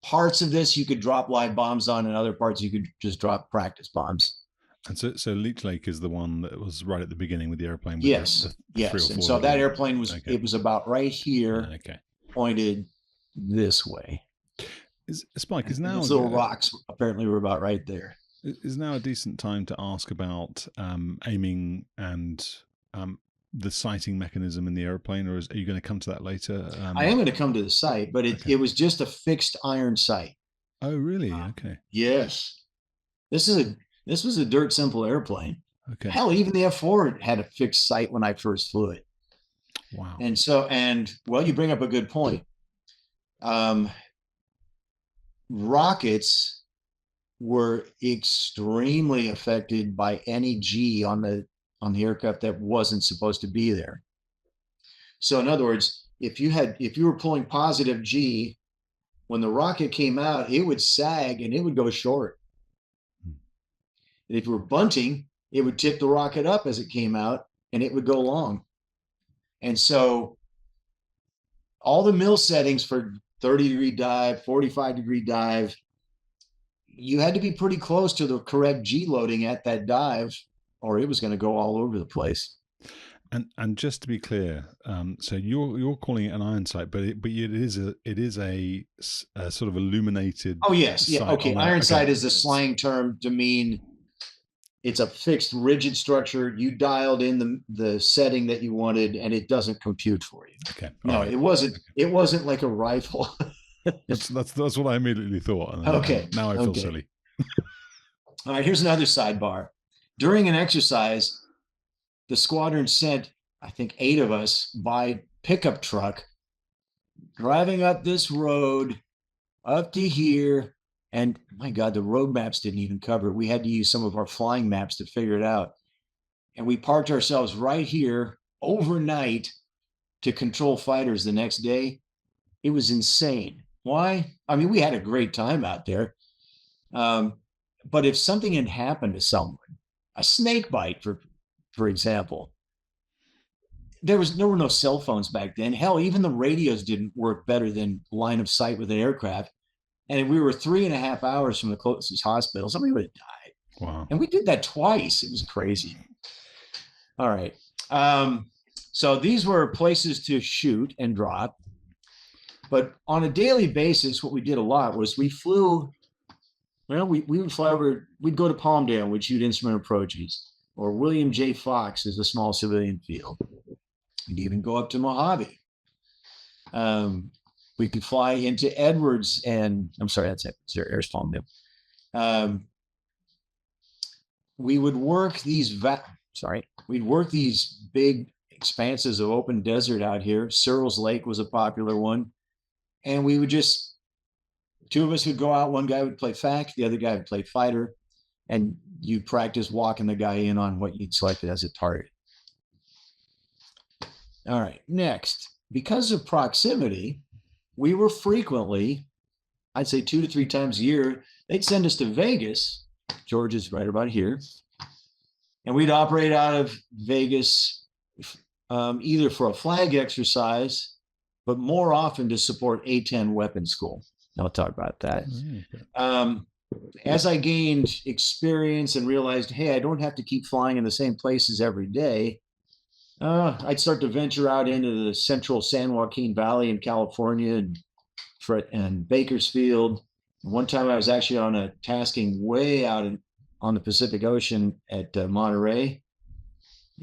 Parts of this you could drop live bombs on, and other parts you could just drop practice bombs. And so Leech Lake is the one that was right at the beginning with the airplane. With yes, yes. And so that airplane was, okay. It was about right here, okay, pointed this way. Spike is now. Those little rocks apparently were about right there. Is now a decent time to ask about aiming and the sighting mechanism in the airplane, or are you going to come to that later? I am going to come to the sight, but it was just a fixed iron sight. Oh, really? Okay. Yes. This was a dirt simple airplane. Okay. Hell, even the F4 had a fixed sight when I first flew it. Wow. And well, you bring up a good point. Rockets were extremely affected by any G on the aircraft that wasn't supposed to be there. So in other words, if you were pulling positive G, when the rocket came out, it would sag and it would go short. And if you were bunting, it would tip the rocket up as it came out and it would go long. And so all the mill settings for 30-degree dive, 45-degree dive, you had to be pretty close to the correct G loading at that dive, or it was going to go all over the place. And just to be clear, so you're calling it an iron sight, but it is a sort of illuminated. Oh yes, yeah, okay. Iron sight is a slang term to mean it's a fixed, rigid structure. You dialed in the setting that you wanted, and it doesn't compute for you. Okay. No, right. It wasn't. Okay. It wasn't like a rifle. That's what I immediately thought. Okay. Now I feel silly. All right. Here's another sidebar. During an exercise, the squadron sent, I think, 8 of us by pickup truck, driving up this road up to here. And my God, the road maps didn't even cover it. We had to use some of our flying maps to figure it out. And we parked ourselves right here overnight to control fighters the next day. It was insane. Why? I mean, we had a great time out there. But if something had happened to someone, a snake bite, for example, there were no cell phones back then. Hell, even the radios didn't work better than line of sight with an aircraft. And we were 3.5 hours from the closest hospital. Somebody would have died. Wow. And we did that twice. It was crazy. All right. So these were places to shoot and drop. But on a daily basis, what we did a lot was we flew. Well, we would fly over. We'd go to Palmdale, we'd shoot instrument approaches, or William J. Fox is a small civilian field. We'd even go up to Mojave. We could fly into Edwards, and I'm sorry, that's it. There's Palmdale. We would work these. We'd work these big expanses of open desert out here. Searles Lake was a popular one, and we would just. Two of us would go out. One guy would play FAC, the other guy would play fighter, and you practice walking the guy in on what you'd selected as a target. All right, next, because of proximity, we were frequently, I'd say 2 to 3 times a year, they'd send us to Vegas. George is right about here. And we'd operate out of Vegas either for a flag exercise, but more often to support A-10 weapons school. I'll talk about that. As I gained experience and realized, hey, I don't have to keep flying in the same places every day, I'd start to venture out into the central San Joaquin Valley in California and Bakersfield. One time I was actually on a tasking way out on the Pacific Ocean at Monterey.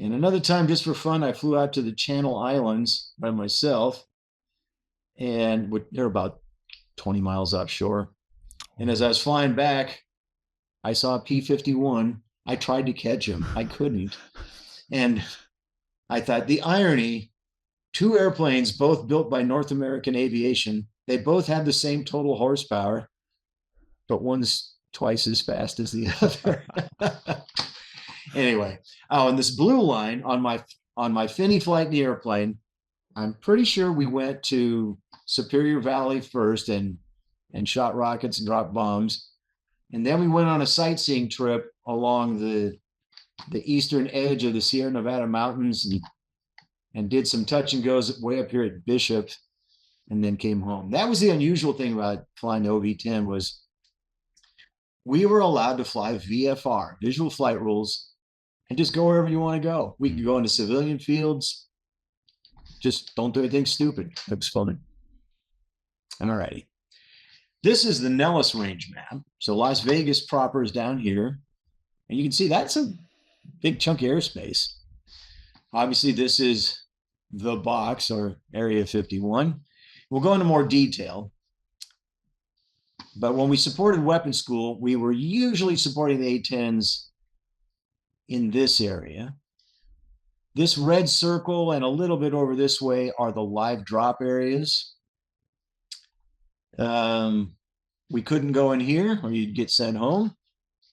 And another time, just for fun, I flew out to the Channel Islands by myself. And they're about 20 miles offshore. And as I was flying back, I saw a P-51. I tried to catch him. I couldn't. And I thought the irony, 2 airplanes, both built by North American Aviation, they both have the same total horsepower, but one's twice as fast as the other. Anyway, and this blue line on my Finney flight in the airplane, I'm pretty sure we went to Superior Valley first and shot rockets and dropped bombs. And then we went on a sightseeing trip along the eastern edge of the Sierra Nevada mountains and did some touch and goes way up here at Bishop, and then came home. That was the unusual thing about flying the OV-10 was we were allowed to fly VFR, visual flight rules, and just go wherever you want to go. We could go into civilian fields. Just don't do anything stupid. It was fun. All righty. This is the Nellis Range map. So Las Vegas proper is down here. And you can see that's a big chunk of airspace. Obviously, this is the box or Area 51. We'll go into more detail. But when we supported weapons school, we were usually supporting the A-10s in this area. This red circle and a little bit over this way are the live drop areas. We couldn't go in here or you'd get sent home.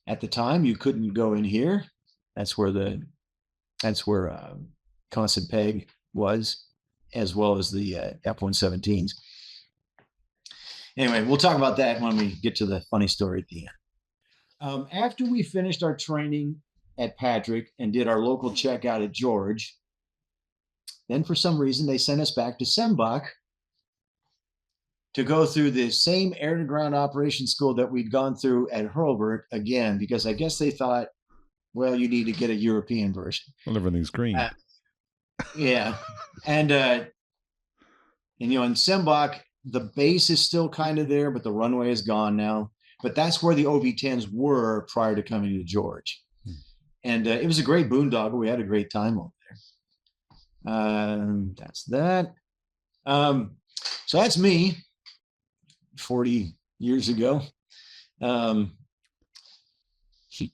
At the time, you couldn't go in here. That's where Constant Peg was, as well as the F-117s. Anyway, we'll talk about that when we get to the funny story at the end. After we finished our training at Patrick and did our local checkout at George, then for some reason they sent us back to Sembach to go through the same air-to-ground operations school that we'd gone through at Hurlburt again, because I guess they thought, well, you need to get a European version. Well, everything's green. Yeah. And in Sembach, the base is still kind of there, but the runway is gone now. But that's where the OV-10s were prior to coming to George. And it was a great boondoggle. We had a great time over there. That's that. So that's me 40 years ago.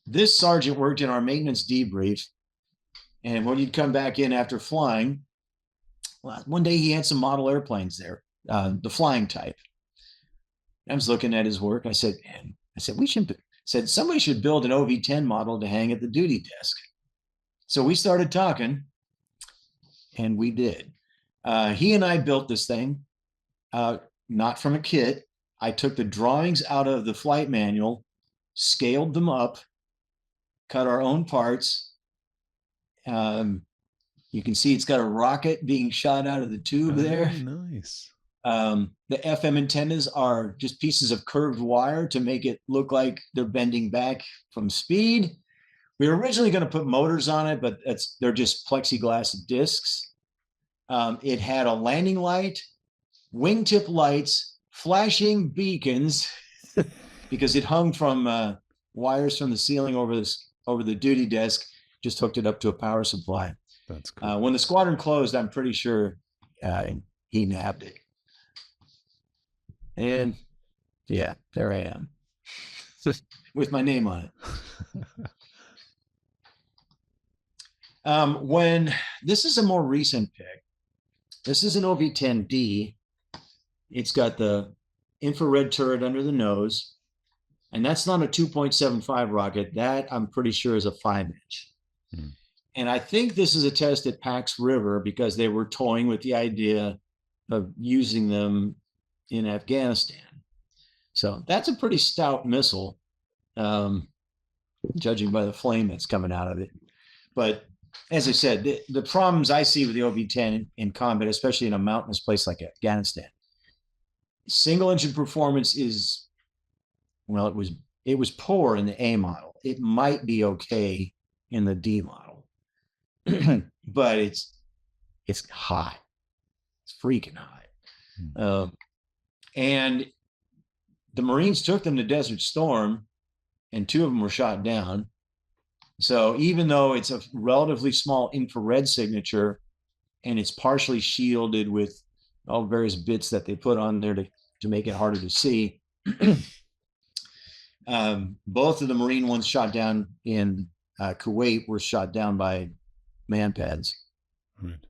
This sergeant worked in our maintenance debrief. And when he'd come back in after flying, well, one day he had some model airplanes there, the flying type. I was looking at his work. I said, somebody should build an OV-10 model to hang at the duty desk. So we started talking, and we did. He and I built this thing, not from a kit. I took the drawings out of the flight manual, scaled them up, cut our own parts, You can see it's got a rocket being shot out of the tube there. Nice. The FM antennas are just pieces of curved wire to make it look like they're bending back from speed. We were originally going to put motors on it, but they're just plexiglass discs. It had a landing light, wingtip lights, flashing beacons, because it hung from wires from the ceiling over the duty desk, just hooked it up to a power supply. That's cool. When the squadron closed, I'm pretty sure he nabbed it. And yeah, there I am with my name on it. When this is a more recent pick, this is an OV-10D. It's got the infrared turret under the nose, and that's not a 2.75 rocket. That I'm pretty sure is a 5-inch. And I think this is a test at Pax River because they were toying with the idea of using them in Afghanistan. So that's a pretty stout missile, judging by the flame that's coming out of it. But as I said, the problems I see with the OV-10 in combat, especially in a mountainous place like Afghanistan, single engine performance is, well, it was poor in the A model. It might be okay in the D model, but it's high. It's freaking high. And the Marines took them to Desert Storm, and 2 of them were shot down. So even though it's a relatively small infrared signature and it's partially shielded with all various bits that they put on there to make it harder to see, both of the Marine ones shot down in Kuwait were shot down by manpads. Right.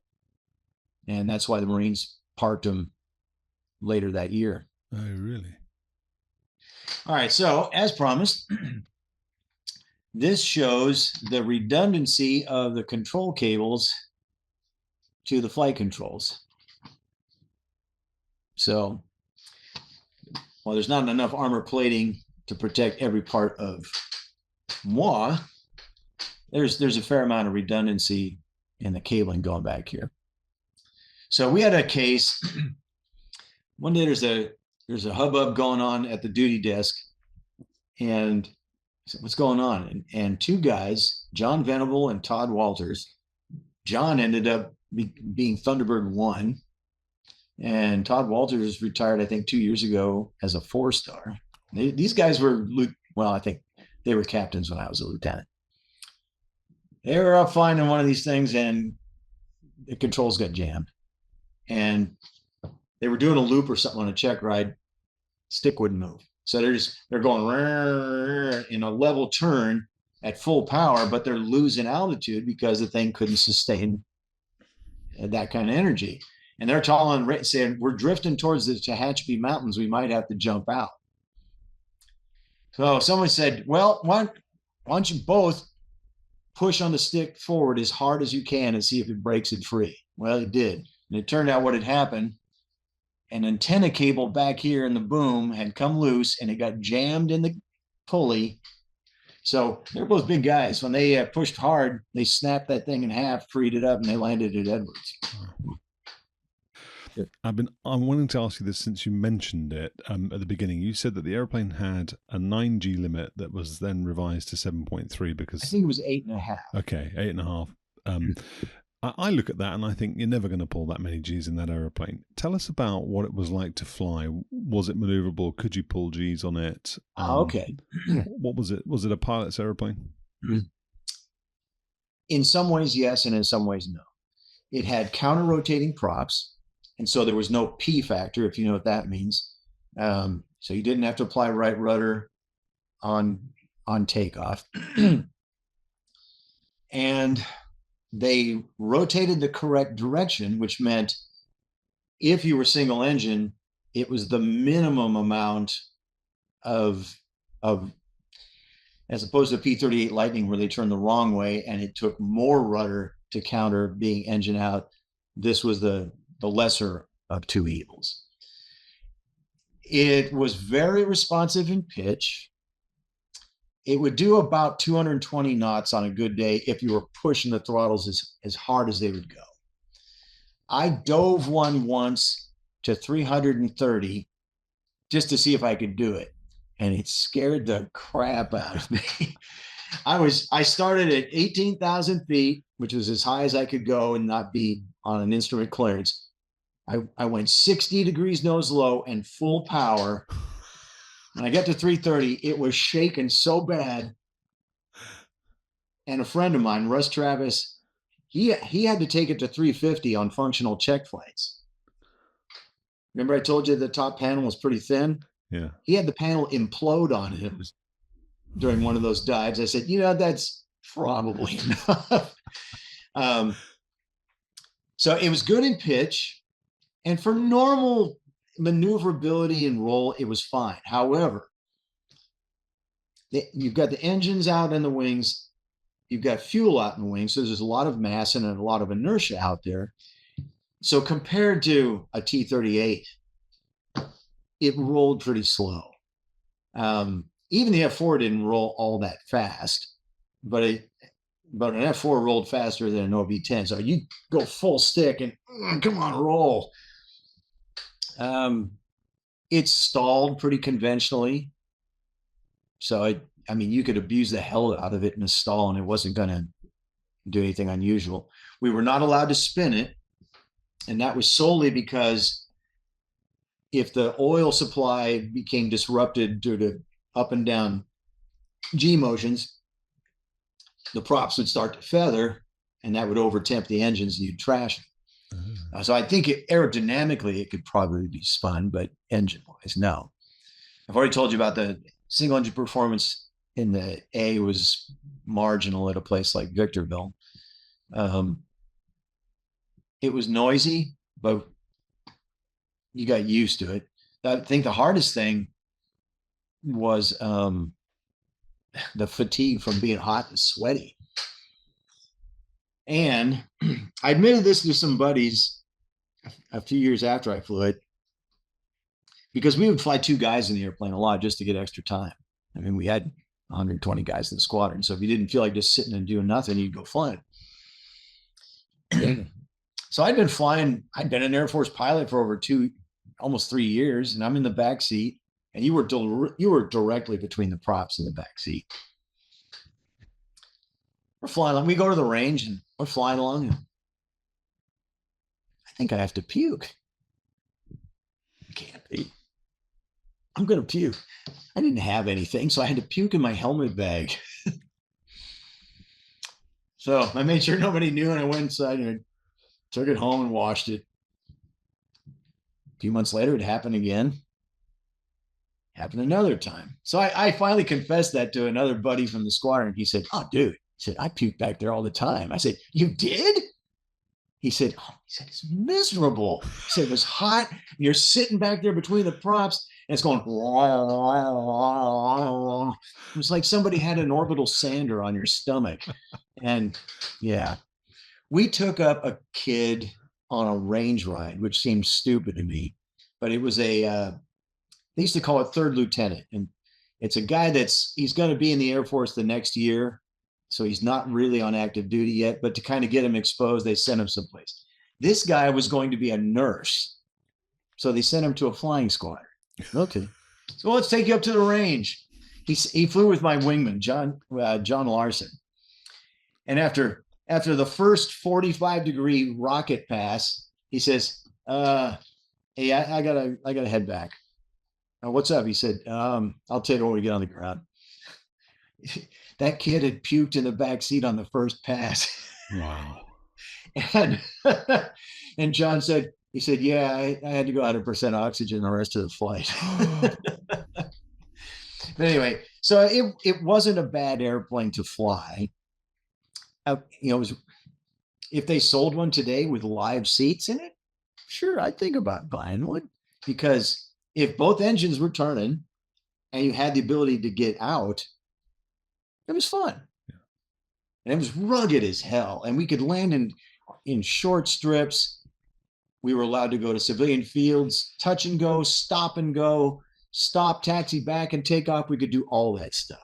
And that's why the Marines parked them later that year. Oh, really? All right. So as promised, this shows the redundancy of the control cables to the flight controls. So while there's not enough armor plating to protect every part of moi, there's a fair amount of redundancy in the cabling going back here. So we had a case. One day there's a hubbub going on at the duty desk, and I said, what's going on? And 2 guys, John Venable and Todd Walters. John ended up being Thunderbird 1, and Todd Walters retired, I think, 2 years ago as a 4-star. These guys were, well, I think they were captains when I was a lieutenant. They were up flying in one of these things, and the controls got jammed. And they were doing a loop or something on a check ride. Stick wouldn't move. So they're going in a level turn at full power, but they're losing altitude because the thing couldn't sustain that kind of energy. And they're calling and saying, we're drifting towards the Tehachapi Mountains. We might have to jump out. So someone said, well, why don't you both push on the stick forward as hard as you can and see if it breaks it free? Well, it did. And it turned out what had happened, an antenna cable back here in the boom had come loose and it got jammed in the pulley. So they're both big guys. When they pushed hard, they snapped that thing in half, freed it up, and they landed at Edwards. I'm wanting to ask you this since you mentioned it at the beginning. You said that the airplane had a 9G limit that was then revised to 7.3 because I think it was 8.5. Okay, 8.5. I look at that and I think you're never going to pull that many Gs in that aeroplane. Tell us about what it was like to fly. Was it maneuverable? Could you pull Gs on it? Okay. What was it? Was it a pilot's aeroplane? In some ways, yes, and in some ways, no. It had counter-rotating props, and so there was no P factor, if you know what that means. So you didn't have to apply right rudder on takeoff. And they rotated the correct direction, which meant if you were single engine, it was the minimum amount of as opposed to P-38 Lightning where they turned the wrong way and it took more rudder to counter being engine out. This was the lesser of 2 evils. It was very responsive in pitch. it would do about 220 knots on a good day if you were pushing the throttles as hard as they would go. I dove one once to 330 just to see if I could do it. And it scared the crap out of me. I started at 18,000 feet, which was as high as I could go and not be on an instrument clearance. I went 60 degrees nose low and full power. When I got to 330, it was shaking so bad. And a friend of mine, Russ Travis, he had to take it to 350 on functional check flights. Remember I told you the top panel was pretty thin? Yeah. He had the panel implode on him during one of those dives. I said, that's probably enough. So it was good in pitch. And for normal maneuverability and roll, it was fine. However, you've got the engines out in the wings. You've got fuel out in the wings. So there's a lot of mass and a lot of inertia out there. So compared to a T-38, it rolled pretty slow. Even the F4 didn't roll all that fast, but an F4 rolled faster than an OV-10. So you go full stick and come on, roll. It stalled pretty conventionally. So you could abuse the hell out of it in a stall and it wasn't going to do anything unusual. We were not allowed to spin it. And that was solely because if the oil supply became disrupted due to up and down G motions, the props would start to feather and that would overtemp the engines and you'd trash them. So I think aerodynamically it could probably be spun, but engine-wise, no. I've already told you about the single engine performance in the A was marginal at a place like Victorville. It was noisy, but you got used to it. I think the hardest thing was the fatigue from being hot and sweaty. And I admitted this to some buddies a few years after I flew it, because we would fly two guys in the airplane a lot just to get extra time. I mean, we had 120 guys in the squadron. So if you didn't feel like just sitting and doing nothing, you'd go flying. So I'd been an Air Force pilot for over almost 3 years, and I'm in the back seat, and you were directly between the props in the back seat. We're flying along. We go to the range and we're flying along. And I think I have to puke. Can't be. I'm going to puke. I didn't have anything, so I had to puke in my helmet bag. So I made sure nobody knew, and I went inside and I took it home and washed it. A few months later, it happened again. Happened another time. So I finally confessed that to another buddy from the squadron. He said, "Oh, dude," he said, "I puke back there all the time." I said, "You did?" He said, "It's miserable." He said, "It was hot. And you're sitting back there between the props, and it's going." It was like somebody had an orbital sander on your stomach. And yeah, we took up a kid on a range ride, which seemed stupid to me, but it was they used to call it third lieutenant. And it's a guy he's going to be in the Air Force the next year. So he's not really on active duty yet, but to kind of get him exposed, they sent him someplace. This guy was going to be a nurse. So they sent him to a flying squadron. Okay. So let's take you up to the range. He flew with my wingman, John Larson. And after the first 45-degree rocket pass, he says, "Hey, I gotta head back." "What's up?" He said, "I'll tell you when we get on the ground." That kid had puked in the back seat on the first pass. Wow. And John said, "Yeah, I had to go 100% oxygen the rest of the flight." But anyway, so it wasn't a bad airplane to fly. If they sold one today with live seats in it, sure, I'd think about buying one, because if both engines were turning and you had the ability to get out, it was fun. Yeah. And it was rugged as hell. And we could land in short strips. We were allowed to go to civilian fields, touch and go, stop, taxi back and take off. We could do all that stuff.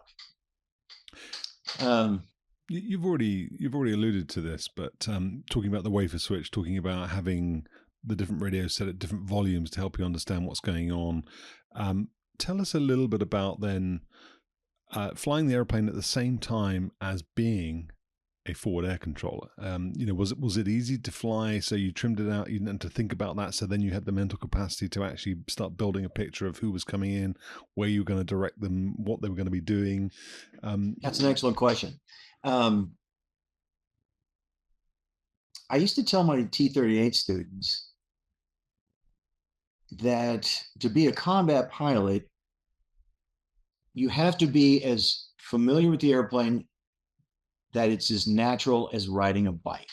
You've already alluded to this, but talking about the wafer switch, talking about having the different radios set at different volumes to help you understand what's going on. Tell us a little bit about then flying the airplane at the same time as being a forward air controller. Was it easy to fly? So you trimmed it out, you didn't have to think about that. So then you had the mental capacity to actually start building a picture of who was coming in, where you were going to direct them, what they were going to be doing. That's an excellent question. I used to tell my T-38 students that to be a combat pilot, you have to be as familiar with the airplane that it's as natural as riding a bike.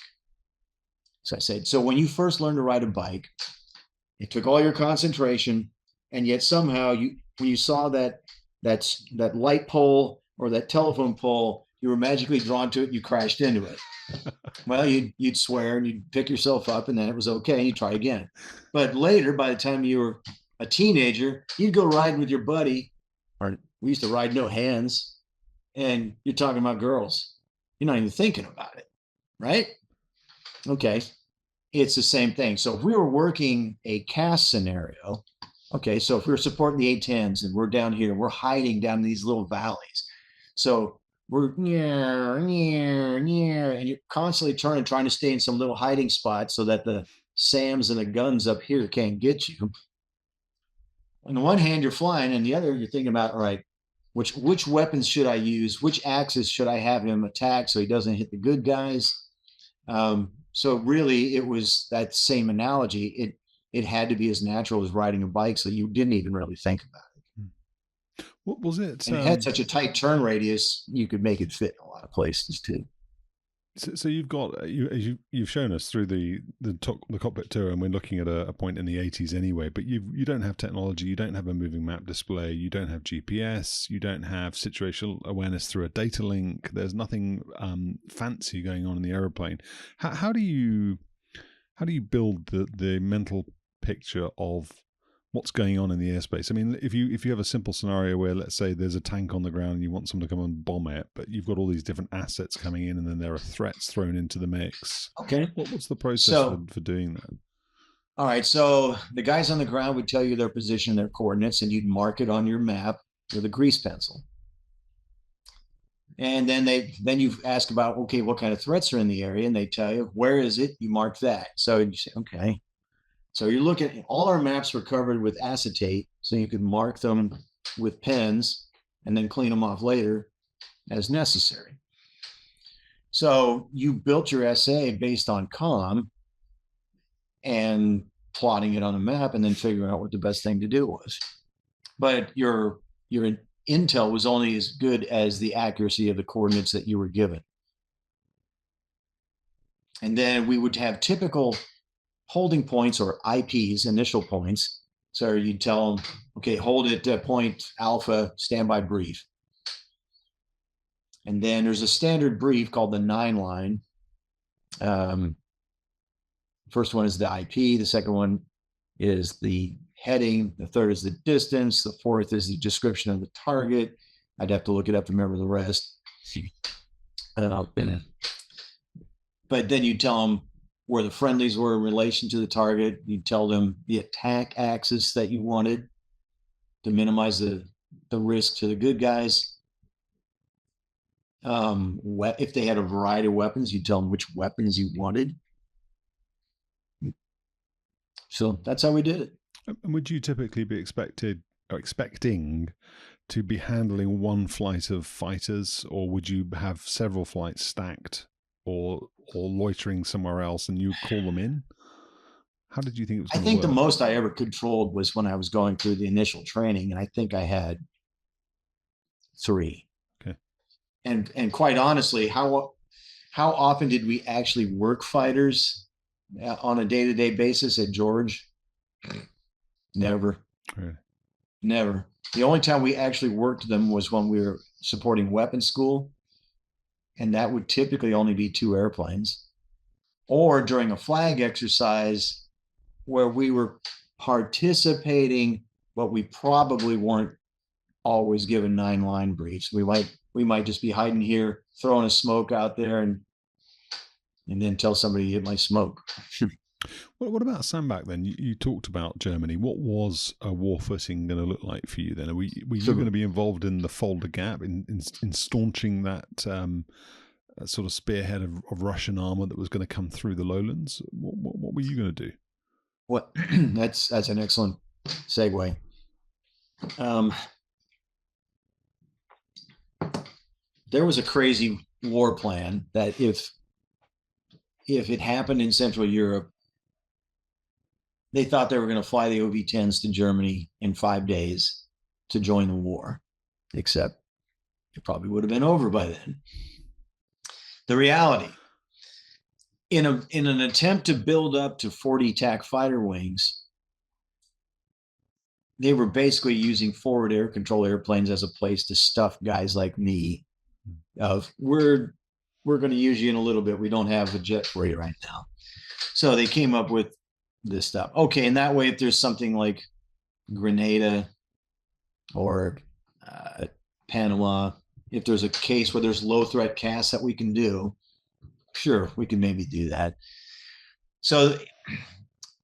So I said, so when you first learned to ride a bike, it took all your concentration, and yet somehow when you saw that light pole or that telephone pole, you were magically drawn to it, you crashed into it. Well, you'd swear and you'd pick yourself up, and then it was okay, and you try again. But later, by the time you were a teenager, you'd go riding with your buddy, or we used to ride no hands, and you're talking about girls. You're not even thinking about it, right? Okay, it's the same thing. So if we were working a CAS scenario, okay, so if we were supporting the A-10s and we're down here, we're hiding down in these little valleys. So we're near, and you're constantly trying to stay in some little hiding spot so that the SAMs and the guns up here can't get you. On the one hand, you're flying, and the other, you're thinking about, all right, which weapons should I use? Which axis should I have him attack so he doesn't hit the good guys? So really, it was that same analogy. It had to be as natural as riding a bike, so you didn't even really think about it. What was it? And it had such a tight turn radius, you could make it fit in a lot of places too. So you've got you've shown us through the cockpit tour, and we're looking at a point in the 80s anyway. But you don't have technology, you don't have a moving map display, you don't have GPS, you don't have situational awareness through a data link. There's nothing fancy going on in the aeroplane. How do you build the mental picture of what's going on in the airspace? I mean, if you have a simple scenario where, let's say, there's a tank on the ground and you want someone to come and bomb it, but you've got all these different assets coming in, and then there are threats thrown into the mix. Okay. What's the process for doing that? All right. So the guys on the ground would tell you their position, their coordinates, and you'd mark it on your map with a grease pencil. And then you ask about, okay, what kind of threats are in the area? And they tell you, where is it? You mark that. So you say, okay. So you're looking, all our maps were covered with acetate, so you could mark them with pens and then clean them off later as necessary. So you built your essay based on COM and plotting it on a map and then figuring out what the best thing to do was. But your intel was only as good as the accuracy of the coordinates that you were given. And then we would have typical holding points, or IPs, initial points. So you'd tell them, okay, hold it at point alpha, standby brief. And then there's a standard brief called the 9-line. First one is the IP. The second one is the heading. The third is the distance. The fourth is the description of the target. I'd have to look it up to remember the rest. But then you tell them where the friendlies were in relation to the target. You tell them the attack axis that you wanted to minimize the risk to the good guys. If they had a variety of weapons, you tell them which weapons you wanted. So that's how we did it. And would you typically be expecting to be handling one flight of fighters, or would you have several flights stacked or loitering somewhere else and you call them in? How did you think it was going to work? The most I ever controlled was when I was going through the initial training, and I think I had 3. Okay. And quite honestly, how often did we actually work fighters on a day-to-day basis at George? Never. Really? Never. The only time we actually worked them was when we were supporting weapons school, and that would typically only be 2 airplanes, or during a flag exercise where we were participating, but we probably weren't always give a 9-line breach. We might just be hiding here, throwing a smoke out there, and then tell somebody you hit my smoke. What about sandbag then? You talked about Germany. What was a war footing going to look like for you then? Were you going to be involved in the Fulda Gap, in staunching that sort of spearhead of Russian armor that was going to come through the lowlands? What were you going to do? What that's an excellent segue. There was a crazy war plan that if it happened in Central Europe, they thought they were going to fly the OV-10s to Germany in 5 days to join the war, except it probably would have been over by then. The reality, in an attempt to build up to 40 TAC fighter wings, they were basically using forward air control airplanes as a place to stuff guys like me. We're going to use you in a little bit. We don't have a jet for you right now. So they came up with this stuff. Okay, and that way, if there's something like Grenada or Panama, if there's a case where there's low threat casts that we can do, sure, we can maybe do that. So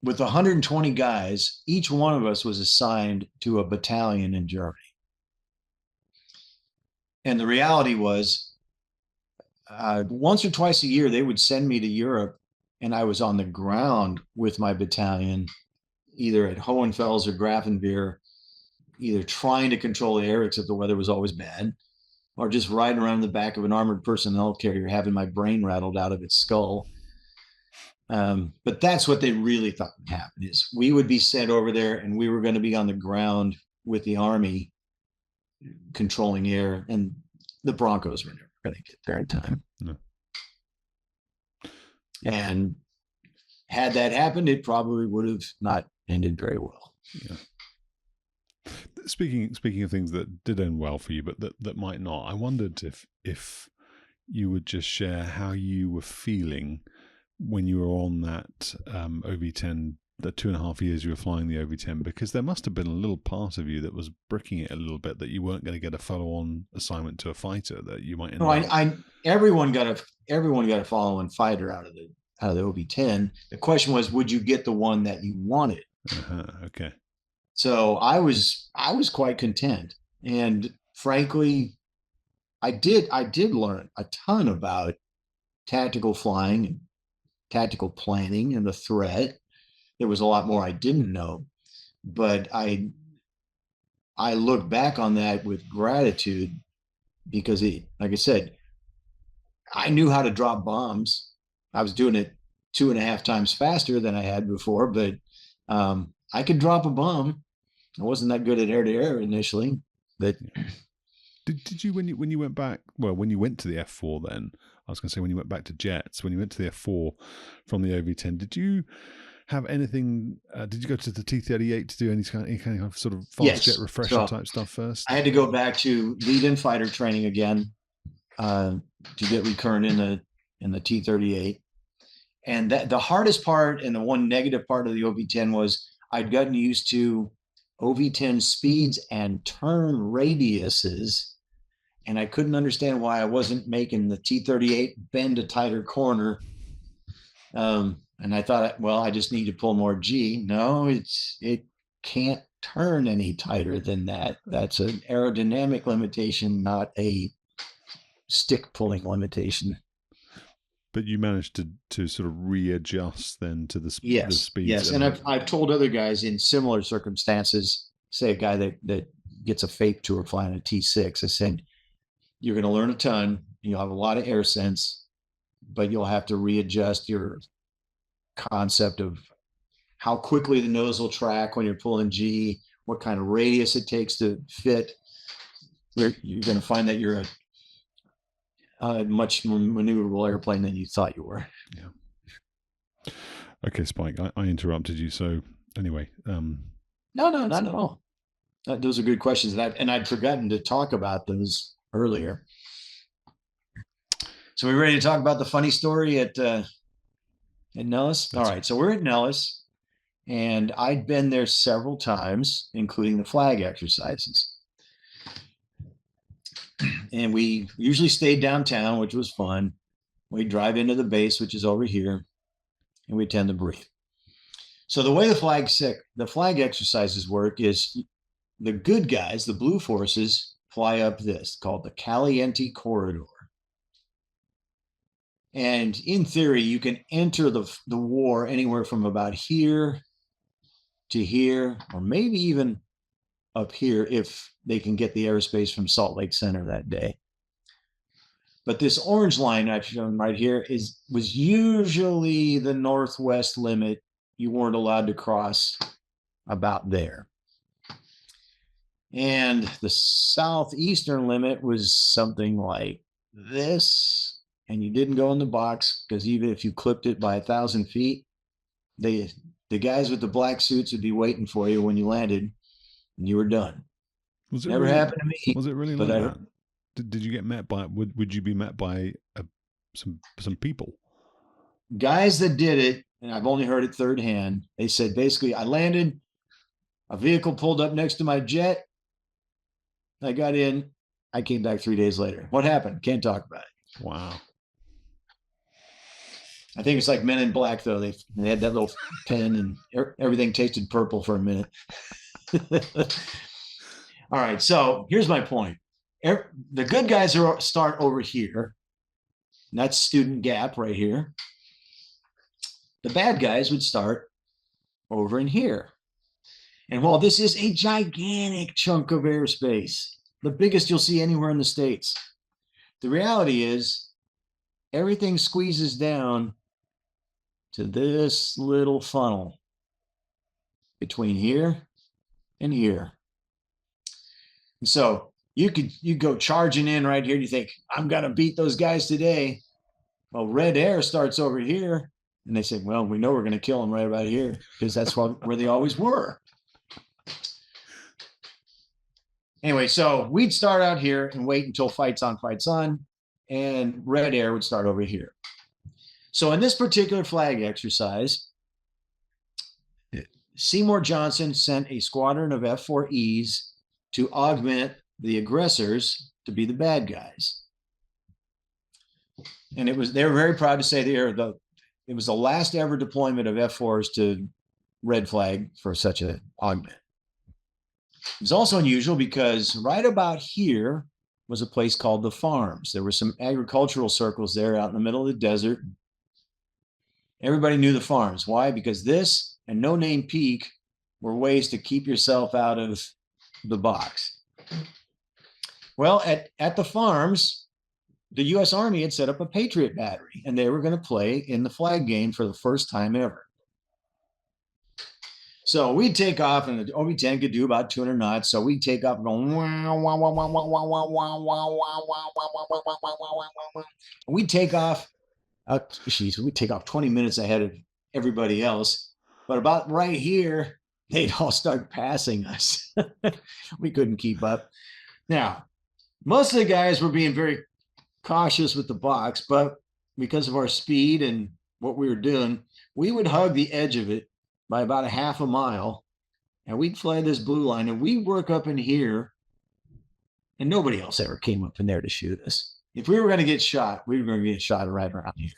with 120 guys, each one of us was assigned to a battalion in Germany. And the reality was, once or twice a year, they would send me to Europe, and I was on the ground with my battalion, either at Hohenfels or Grafenwehr, either trying to control the air, except the weather was always bad, or just riding around the back of an armored personnel carrier, having my brain rattled out of its skull. But that's what they really thought would happen, is we would be sent over there, and we were going to be on the ground with the Army controlling air, and the Broncos were never going to get there in time. No. And had that happened, it probably would have not ended very well. Yeah. Speaking of things that did end well for you, but that might not, I wondered if you would just share how you were feeling when you were on that OV-10, the 2.5 years you were flying the OV-10, because there must have been a little part of you that was bricking it a little bit, that you weren't going to get a follow-on assignment to a fighter, that you might end up. Everyone got a follow-on fighter out of the OV-10. The question was, would you get the one that you wanted? Okay. So I was quite content, and frankly, I did learn a ton about tactical flying and tactical planning and the threat. There was a lot more I didn't know, but I look back on that with gratitude, because like I said, I knew how to drop bombs. I was doing it 2.5 times faster than I had before, but I could drop a bomb. I wasn't that good at air-to-air initially, but did you when you went back? Well, when you went to the F4, then I was going to say when you went back to jets, when you went to the F4 from the OV-10, did you have anything? Did you go to the T-38 to do any kind of sort of fast jet refresher type stuff first? I had to go back to lead-in fighter training again to get recurrent in the T-38. And that the hardest part and the one negative part of the OV-10 was I'd gotten used to OV-10 speeds and turn radiuses, and I couldn't understand why I wasn't making the T-38 bend a tighter corner. And I thought, well, I just need to pull more G. No, it can't turn any tighter than that. That's an aerodynamic limitation, not a stick pulling limitation. But you managed to sort of readjust then to the speeds. Yes, and I've told other guys in similar circumstances, say a guy that gets a FAC tour flying a T6, I said, you're going to learn a ton, you'll have a lot of air sense, but you'll have to readjust your concept of how quickly the nose will track when you're pulling G, what kind of radius it takes to fit. You're going to find that you're a much more maneuverable airplane than you thought you were. Yeah. Okay, Spike, I interrupted you. So anyway, no, not at all. Those are good questions, and I'd forgotten to talk about those earlier. So we ready to talk about the funny story at Nellis? All right, so we're at Nellis, and I'd been there several times, including the flag exercises. And we usually stayed downtown, which was fun. We drive into the base, which is over here, and we tend to brief. So the way the flag exercises work is the good guys, the blue forces, fly up this called the Caliente corridor. And in theory, you can enter the war anywhere from about here to here, or maybe even up here if they can get the airspace from Salt Lake Center that day. But this orange line I've shown right here was usually the northwest limit. You weren't allowed to cross about there. And the southeastern limit was something like this. And you didn't go in the box because even if you clipped it by 1,000 feet, the guys with the black suits would be waiting for you when you landed, and you were done. Never happened to me. Was it really like that? Did you get met by? Would you be met by some people? Guys that did it, and I've only heard it third hand. They said basically, I landed, a vehicle pulled up next to my jet. I got in. I came back 3 days later. What happened? Can't talk about it. Wow. I think it's like Men in Black, though. They had that little pen, and everything tasted purple for a minute. All right, so here's my point. The good guys start over here. And that's Student Gap right here. The bad guys would start over in here. And while this is a gigantic chunk of airspace, the biggest you'll see anywhere in the States, the reality is everything squeezes down to this little funnel between here and here. And so you go charging in right here. You think, I'm going to beat those guys today. Well, Red Air starts over here. And they say, well, we know we're going to kill them right about here because that's where they always were. Anyway, so we'd start out here and wait until fights on, and Red Air would start over here. So in this particular flag exercise, Seymour Johnson sent a squadron of F-4Es to augment the aggressors to be the bad guys. And they were very proud to say it was the last ever deployment of F-4s to Red Flag for such an augment. It was also unusual because right about here was a place called the Farms. There were some agricultural circles there out in the middle of the desert. Everybody knew the Farms. Why? Because this and No Name Peak were ways to keep yourself out of the box. Well, at the Farms, the U.S. Army had set up a Patriot battery, and they were going to play in the flag game for the first time ever. So we'd take off, and the OV-10 could do about 200 knots. So we'd take off going, we'd take off, we'd take off 20 minutes ahead of everybody else. But about right here, they'd all start passing us. We couldn't keep up. Now, most of the guys were being very cautious with the box, but because of our speed and what we were doing, we would hug the edge of it by about a half a mile, and we'd fly this blue line, and we'd work up in here, and nobody else ever came up in there to shoot us. If we were going to get shot, we were going to get shot right around here.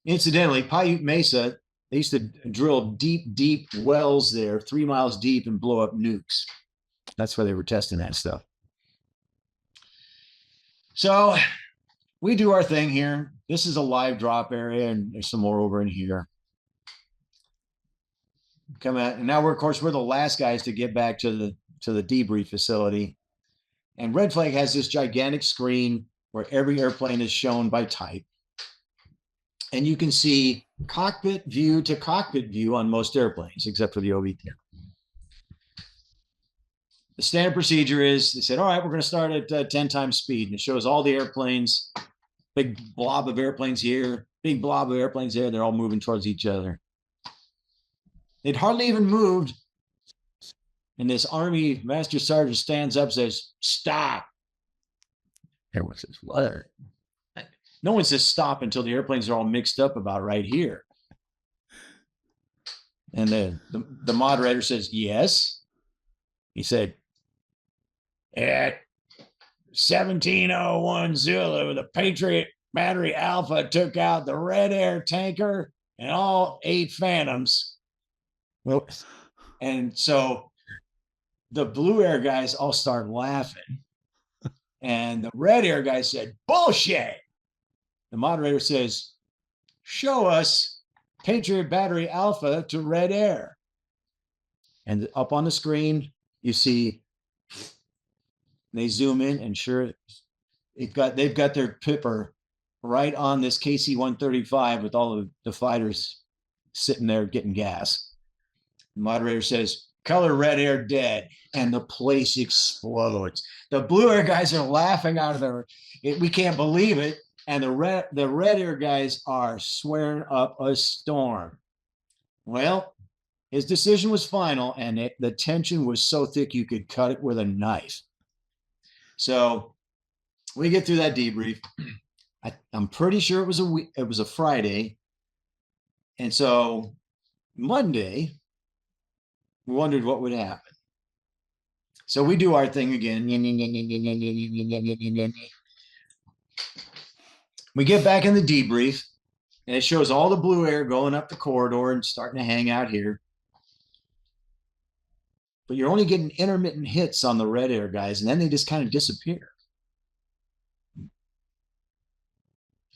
Incidentally, Paiute Mesa, they used to drill deep wells there, 3 miles deep, and blow up nukes. That's where they were testing that stuff. So we do our thing here. This is a live drop area, and there's some more over in here. Come out, and now we're the last guys to get back to the debrief facility. And Red Flag has this gigantic screen where every airplane is shown by type. And you can see cockpit view to cockpit view on most airplanes, except for the OV-10. The standard procedure is they said, all right, we're going to start at 10 times speed. And it shows all the airplanes, big blob of airplanes here, big blob of airplanes there. They're all moving towards each other. They'd hardly even moved. And this Army Master Sergeant stands up and says, stop. Everyone says, what? No one says stop until the airplanes are all mixed up about right here. And the moderator says, yes. He said, at 1701 Zulu, the Patriot Battery Alpha took out the Red Air tanker and all 8 Phantoms. Well, and so the Blue Air guys all start laughing. And the Red Air guy said, bullshit. The moderator says, show us Patriot Battery Alpha to Red Air. And up on the screen, you see, they zoom in, and sure, they've got their pipper right on this KC-135 with all of the fighters sitting there getting gas. The moderator says, color Red Air dead, and the place explodes. The Blue Air guys are laughing out of their, we can't believe it, and the Red Air guys are swearing up a storm. Well, his decision was final, and the tension was so thick you could cut it with a knife. So we get through that debrief. I'm pretty sure it was a Friday, and so Monday we wondered what would happen. So we do our thing again. We get back in the debrief, and it shows all the Blue Air going up the corridor and starting to hang out here. But you're only getting intermittent hits on the Red Air guys, and then they just kind of disappear.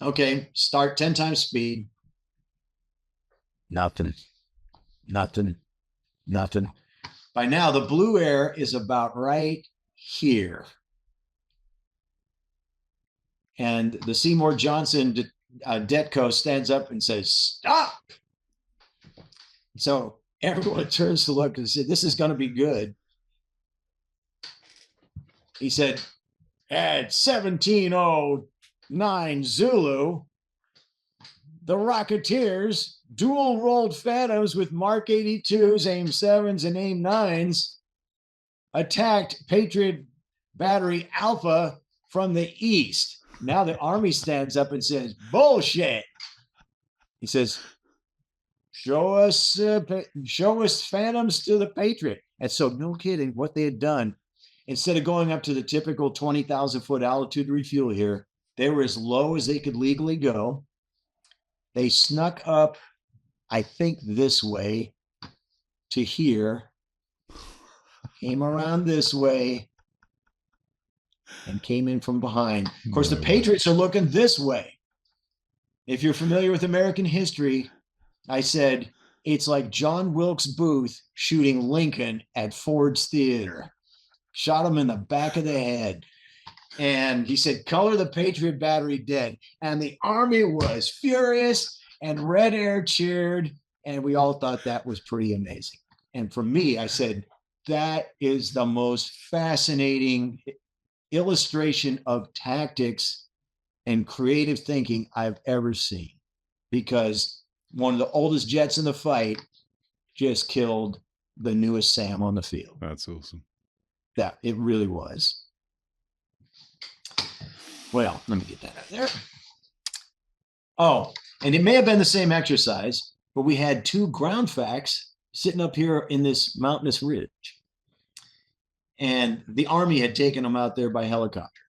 Okay, start 10 times speed. Nothing. By now, the Blue Air is about right here. And the Seymour Johnson Detco stands up and says, stop. So everyone turns to look and said, this is going to be good. He said, at 1709 Zulu, the Rocketeers, dual-rolled Phantoms with Mark 82s, AIM 7s, and AIM 9s, attacked Patriot Battery Alpha from the east. Now the Army stands up and says, bullshit. He says, show us Phantoms to the Patriot. And so, no kidding, what they had done, instead of going up to the typical 20,000-foot altitude to refuel here, they were as low as they could legally go. They snuck up, I think, this way to here, came around this way, and came in from behind. Of course, the Patriots are looking this way. If you're familiar with American history, I said, it's like John Wilkes Booth shooting Lincoln at Ford's Theater. Shot him in the back of the head. And he said, color the Patriot Battery dead. And the Army was furious, and Red Air cheered, and we all thought that was pretty amazing. And for me, I said, that is the most fascinating illustration of tactics and creative thinking I've ever seen, because one of the oldest jets in the fight just killed the newest Sam on the field. That's awesome. That it really was. Well, let me get that out of there. Oh, and it may have been the same exercise, but we had 2 ground FACs sitting up here in this mountainous ridge. And the Army had taken them out there by helicopter.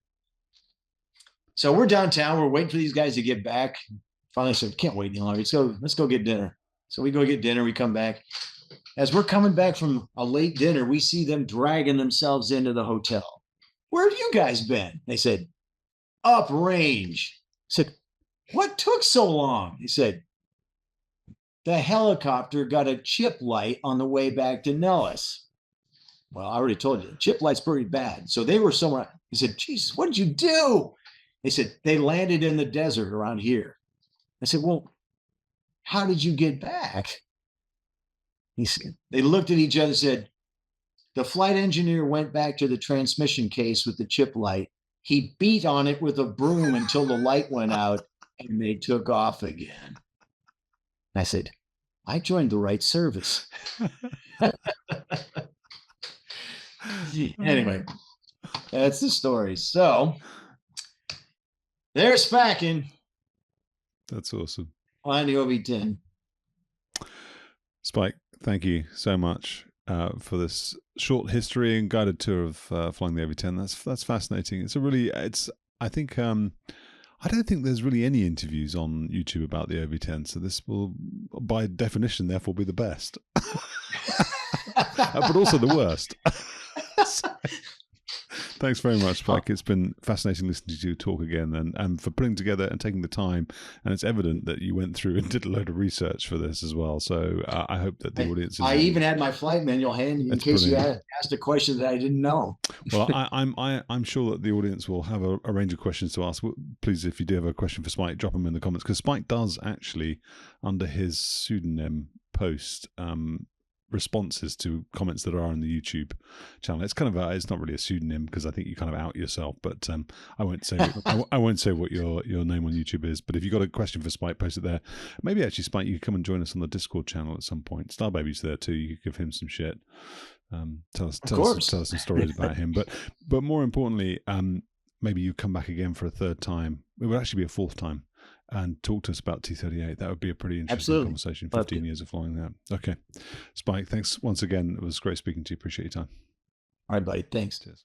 So we're downtown. We're waiting for these guys to get back. Finally said, can't wait any longer. Let's go get dinner. So we go get dinner. We come back. As we're coming back from a late dinner, we see them dragging themselves into the hotel. Where have you guys been? They said, uprange. I said, what took so long? He said, the helicopter got a chip light on the way back to Nellis. Well, I already told you, chip light's pretty bad. So they were somewhere. He said, Jesus, what did you do? They said, they landed in the desert around here. I said, well, how did you get back? He said, they looked at each other and said, the flight engineer went back to the transmission case with the chip light. He beat on it with a broom until the light went out, and they took off again. I said, I joined the right service. Anyway, that's the story. So there's FAC-ing. That's awesome. On the OV-10. Spike, thank you so much. for this short history and guided tour of flying the OV-10. That's fascinating. I think I don't think there's really any interviews on YouTube about the OV-10, so this will, by definition, therefore be the best, but also the worst. Thanks very much, Spike. It's been fascinating listening to you talk again, and for putting together and taking the time. And it's evident that you went through and did a load of research for this as well. So I hope that the audience. I even had my flight manual handy in case you asked a question that I didn't know. Well, I'm sure that the audience will have a range of questions to ask. Please, if you do have a question for Spike, drop them in the comments, because Spike does actually, under his pseudonym, post responses to comments that are on the YouTube channel. It's kind of it's not really a pseudonym, because I think you kind of out yourself, but I won't say I won't say what your name on YouTube is. But if you've got a question for Spike, post it there. Maybe actually, Spike, you could come and join us on the Discord channel at some point. Star Baby's there too. You could give him some shit. Tell us some stories about him. But more importantly, maybe you come back again for a third time. It would actually be a fourth time, and talk to us about T-38. That would be a pretty interesting conversation. 15 years of flying that. Okay. Spike, thanks once again. It was great speaking to you. Appreciate your time. All right, buddy. Thanks. Cheers.